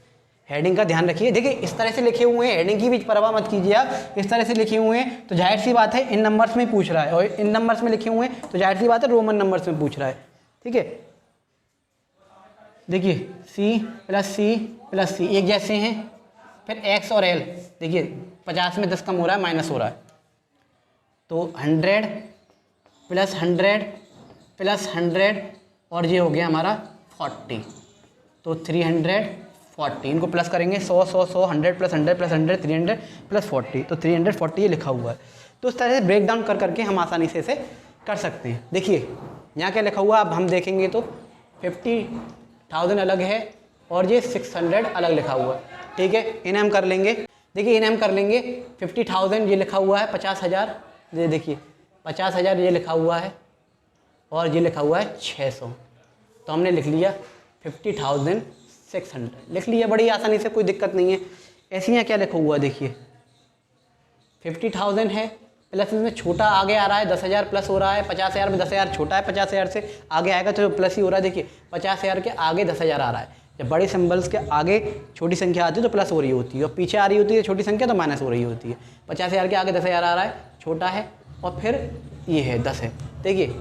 हेडिंग का ध्यान रखिए, देखिए इस तरह से लिखे हुए हैं, हेडिंग की भी परवाह मत कीजिए आप, इस तरह से लिखे हुए हैं तो जाहिर सी बात है इन नंबर्स में पूछ रहा है, और इन नंबर्स में लिखे हुए हैं तो जाहिर सी बात है रोमन नंबर्स में पूछ रहा है, ठीक है। देखिए C प्लस C एक जैसे हैं, फिर X और L, देखिए 50 में 10 कम हो रहा है, माइनस हो रहा है, तो 100 प्लस 100 प्लस 100, और ये हो गया हमारा 40, तो 340, इनको प्लस करेंगे 100 100 100 100 प्लस 100 प्लस 100 300 प्लस 40, तो 340 ये लिखा हुआ है। तो इस तरह से ब्रेक डाउन कर करके हम आसानी से इसे कर सकते हैं। देखिए यहाँ क्या लिखा हुआ है, अब हम देखेंगे तो 50,000 अलग है और ये 600 अलग लिखा हुआ है, ठीक है, इन्हें हम कर लेंगे। देखिए इन्हें हम कर लेंगे, 50,000 ये लिखा हुआ है, 50,000, ये देखिए 50,000 ये लिखा हुआ है, और ये लिखा हुआ है 600, तो हमने लिख लिया 50,600 लिख लिया, बड़ी आसानी से, कोई दिक्कत नहीं है। ऐसे यहाँ क्या लिखा हुआ है, देखिए 50,000 है, प्लस इसमें छोटा आगे आ रहा है, 10,000 प्लस हो रहा है, 50,000 में 10,000 छोटा है, 50,000 से आगे आएगा तो प्लस ही हो रहा है। देखिए 50,000 के आगे 10,000 आ रहा है, जब बड़ी सिंबल्स के आगे छोटी संख्या आती है तो प्लस हो रही होती है, और पीछे आ रही होती है छोटी संख्या तो माइनस हो रही होती है। 50,000 के आगे 10,000 आ रहा है, छोटा है, और फिर ये है 10 है। देखिए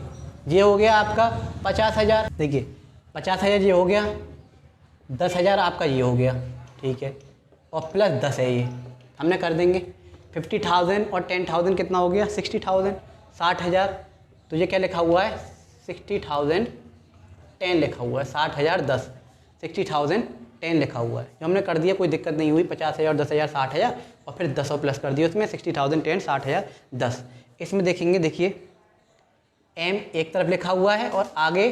ये हो गया आपका 50,000, देखिए 50,000 ये हो गया, 10,000 आपका ये हो गया, ठीक है, और प्लस 10 है, ये हमने कर देंगे। 50,000 और 10,000 कितना हो गया, 60,000, 60,000, तो ये क्या लिखा हुआ है, 60,000 10 लिखा हुआ है, 60,000 10, 60,000 10 लिखा हुआ है, जो हमने कर दिया, कोई दिक्कत नहीं हुई। 50,000 10,000 60,000, और फिर 10 प्लस कर दिया उसमें, 60,000 10 60,000 10। इसमें देखेंगे, देखिए M एक तरफ लिखा हुआ है और आगे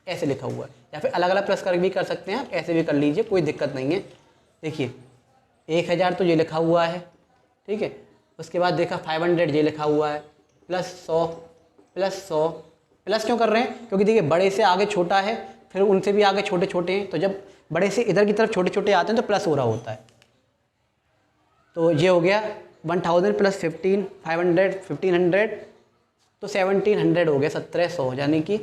ऐसे लिखा हुआ है, या फिर अलग अलग प्लस कर भी कर सकते हैं आप, ऐसे भी कर लीजिए, कोई दिक्कत नहीं है। देखिए 1000 तो ये लिखा हुआ है, ठीक है। उसके बाद देखा 500 ये लिखा हुआ है, प्लस 100 प्लस 100 प्लस क्यों कर रहे हैं, क्योंकि देखिए बड़े से आगे छोटा है, फिर उनसे भी आगे छोटे छोटे हैं, तो जब बड़े से इधर की तरफ छोटे छोटे आते हैं तो प्लस हो रहा होता है। तो ये हो गया 1000 प्लस 15 500 1500 तो 1700 हो गया, 1700, यानी कि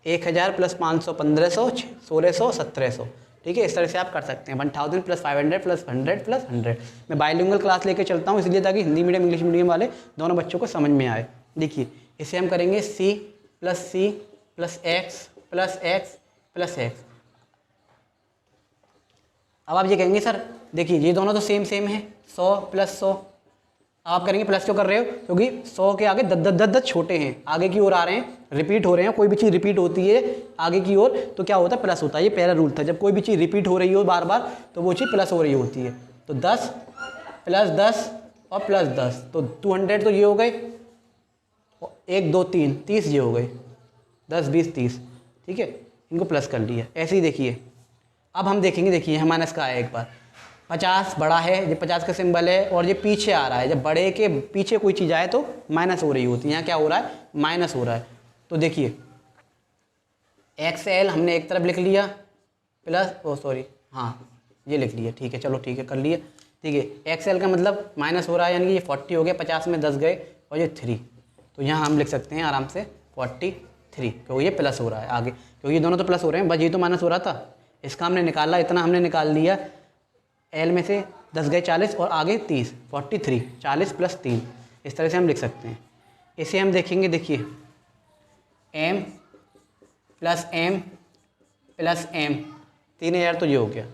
1000 प्लस 500 1500 1600 1700, ठीक है। इस तरह से आप कर सकते हैं 1000 प्लस 500 प्लस 100 प्लस 100। मैं बाइलिंगुअल क्लास लेके चलता हूँ इसलिए, ताकि हिंदी मीडियम इंग्लिश मीडियम वाले दोनों बच्चों को समझ में आए। देखिए इसे हम करेंगे C plus X plus X plus X। अब आप ये कहेंगे सर देखिए ये दोनों तो सेम सेम है, 100 प्लस 100। आप करेंगे प्लस क्यों कर रहे हो, क्योंकि 100 के आगे 10 छोटे हैं, आगे की ओर आ रहे हैं, रिपीट हो रहे हैं। कोई भी चीज़ रिपीट होती है आगे की ओर तो क्या होता है, प्लस होता है। ये पहला रूल था, जब कोई भी चीज़ रिपीट हो रही हो बार बार तो वो चीज़ प्लस हो रही होती है। तो 10 प्लस 10 और प्लस 10, तो 200 तो ये हो गए, 1 2 3 30 ये हो गए, 10 20 30, ठीक है। इनको प्लस कर लिया। ऐसे ही देखिए अब हम देखेंगे, देखिए यहाँ माइनस का आया एक बार, 50 बड़ा है, ये 50 का सिंबल है और ये पीछे आ रहा है। जब बड़े के पीछे कोई चीज़ आए तो माइनस हो रही होती है, यहाँ क्या हो रहा है, माइनस हो रहा है। तो देखिए XL हमने एक तरफ लिख लिया, प्लस ये लिख लिया, ठीक है, चलो ठीक है कर लिया, ठीक है। XL का मतलब माइनस हो रहा है, यानी कि ये 40 हो गया, 50 में 10 गए और ये 3, तो यहाँ हम लिख सकते हैं आराम से 43, क्योंकि ये प्लस हो रहा है आगे, क्योंकि ये दोनों तो प्लस हो रहे हैं, बस ये तो माइनस हो रहा था। इसका हमने निकाला, इतना हमने निकाल लिया, L में से 10 गए 40 और आगे 30, 43, 40 प्लस 3, इस तरह से हम लिख सकते हैं। इसे हम देखेंगे, देखिए M plus M plus M, 3000 तो ये हो गया।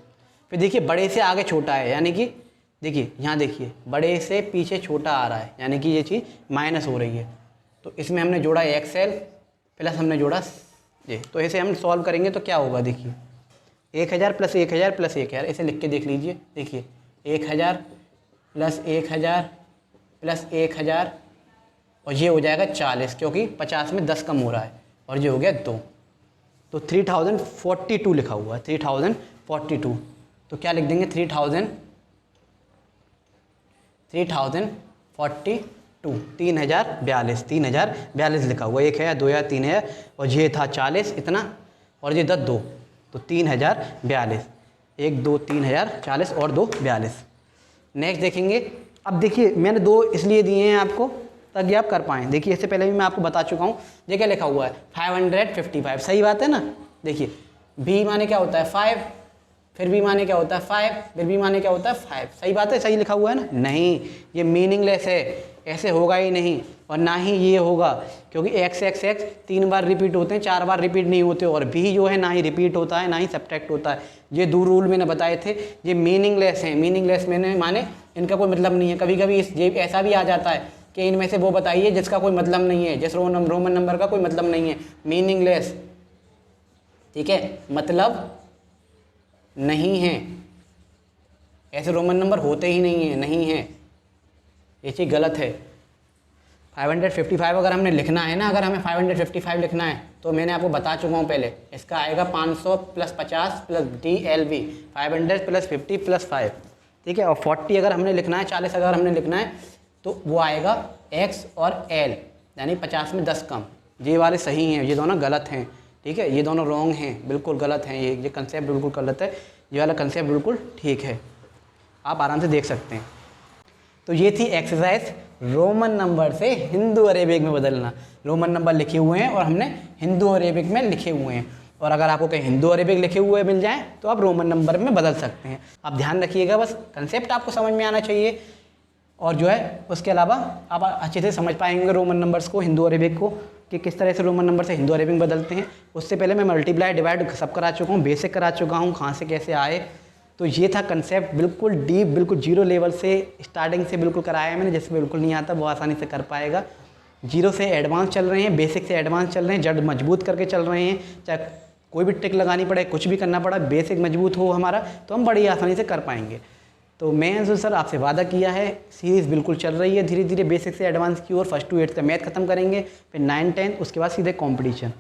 फिर देखिए बड़े से आगे छोटा है, यानी कि देखिए यहाँ देखिए बड़े से पीछे छोटा आ रहा है, यानी कि ये चीज़ माइनस हो रही है। तो इसमें हमने जोड़ा XL प्लस हमने जोड़ा ये, तो इसे हम सॉल्व करेंगे तो क्या होगा, देखिए 1000 प्लस 1000 प्लस 1000, इसे लिख के देख लीजिए। देखिए 1000 प्लस 1000 प्लस 1000 और ये हो जाएगा 40, क्योंकि 50 में 10 कम हो रहा है, और ये हो गया 2, तो 3042 लिखा हुआ है, 3042। तो क्या लिख देंगे, 3042, 3042 लिखा हुआ, 1000 2000 3000 और ये था 40 इतना, और ये 10 2, तो 3042, 1 2 3000 40 और 2 42। नेक्स्ट देखेंगे, अब देखिए मैंने 2 इसलिए दिए हैं आपको ताकि आप कर पाएँ। देखिए इससे पहले भी मैं आपको बता चुका हूँ, ये क्या लिखा हुआ है 555, सही बात है ना। देखिए B माने क्या होता है 5, फिर B माने क्या होता है 5, फिर B माने क्या होता है 5, सही बात है, सही लिखा हुआ है ना। नहीं, ये मीनिंगलेस है, ऐसे होगा ही नहीं, और ना ही ये होगा, क्योंकि x 3 बार रिपीट होते हैं, 4 बार रिपीट नहीं होते, और B जो है ना ही रिपीट होता है ना ही सब्ट्रैक्ट होता है। ये 2 रूल मैंने बताए थे, ये मीनिंगलेस हैं। मीनिंगलेस मैंने माने इनका कोई मतलब नहीं है। कभी कभी ये ऐसा भी आ जाता है कि इनमें से वो बताइए जिसका कोई मतलब नहीं है, जिस रोमन नंबर का कोई मतलब नहीं है, मीनिंगलेस, ठीक है, मतलब नहीं है, ऐसे रोमन नंबर होते ही नहीं है, ये चीज़ गलत है। 555 अगर हमने लिखना है ना, अगर हमें 555 लिखना है तो मैंने आपको बता चुका हूँ पहले, इसका आएगा 500 plus 50 plus DLV, 500 plus 50 plus 5, ठीक है। और 40 अगर हमने लिखना है, 40 अगर हमने लिखना है तो वो आएगा X और L, यानी 50 में 10 कम। ये वाले सही हैं, ये दोनों गलत हैं, ठीक है, ये दोनों रॉन्ग हैं, बिल्कुल गलत हैं, ये कंसेप्ट बिल्कुल गलत है, ये वाला कंसेप्ट बिल्कुल ठीक है, आप आराम से देख सकते हैं। तो ये थी एक्सरसाइज, रोमन नंबर से हिंदू अरेबिक में बदलना। रोमन नंबर लिखे हुए हैं और हमने हिंदू अरेबिक में लिखे हुए हैं, और अगर आपको कहीं हिंदू अरेबिक लिखे हुए मिल जाएँ तो आप रोमन नंबर में बदल सकते हैं। आप ध्यान रखिएगा, बस कंसेप्ट आपको समझ में आना चाहिए, और जो है उसके अलावा आप अच्छे से समझ पाएंगे रोमन नंबर्स को, हिंदू अरेबिक को, कि किस तरह से रोमन नंबर से हिंदू अरेबिक बदलते हैं। उससे पहले मैं मल्टीप्लाई डिवाइड सब करा चुका हूँ, बेसिक करा चुका हूँ, कहाँ से कैसे आए। तो ये था कंसेप्ट, बिल्कुल डीप, बिल्कुल जीरो लेवल से स्टार्टिंग से बिल्कुल कराया है मैंने। जिससे बिल्कुल नहीं आता वो आसानी से कर पाएगा। जीरो से एडवांस चल रहे हैं, बेसिक से एडवांस चल रहे हैं, जड़ मजबूत करके चल रहे हैं। चाहे कोई भी ट्रिक लगानी पड़े, कुछ भी करना पड़ा, बेसिक मजबूत हो हमारा तो हम बड़ी आसानी से कर पाएंगे। तो मैं जो सर आपसे वादा किया है, सीरीज़ बिल्कुल चल रही है धीरे धीरे बेसिक से एडवांस की ओर। फर्स्ट टू 8th का मैथ खत्म करेंगे, फिर 9 10, उसके बाद सीधे कॉम्पिटिशन।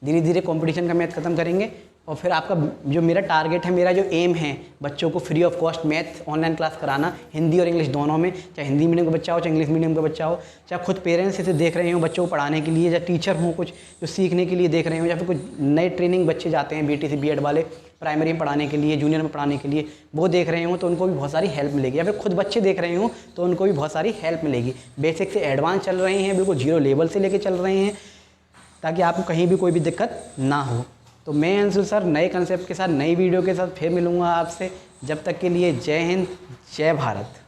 धीरे धीरे कंपटीशन का मैथ खत्म करेंगे और फिर आपका जो मेरा टारगेट है, मेरा जो एम है, बच्चों को free of cost math online class कराना, हिंदी और इंग्लिश दोनों में, चाहे हिंदी मीडियम का बच्चा हो चाहे इंग्लिश मीडियम का बच्चा हो, चाहे खुद पेरेंट्स इसे देख रहे हो बच्चों को पढ़ाने के लिए, या टीचर हों कुछ जो सीखने के लिए देख रहे हो, या फिर कुछ नए ट्रेनिंग बच्चे जाते हैं बीटीसी बीएड वाले प्राइमरी में पढ़ाने के लिए, जूनियर में पढ़ाने के लिए, वो देख रहे हो तो उनको भी बहुत सारी हेल्प मिलेगी, या फिर खुद बच्चे देख रहे हो तो उनको भी बहुत सारी हेल्प मिलेगी। बेसिक से एडवांस चल रहे हैं, बिल्कुल जीरो लेवल से लेके चल रहे हैं, ताकि आपको कहीं भी कोई भी दिक्कत ना हो। तो मैं अंशुल सर नए कंसेप्ट के साथ नई वीडियो के साथ फिर मिलूँगा आपसे। जब तक के लिए जय हिंद, जय भारत।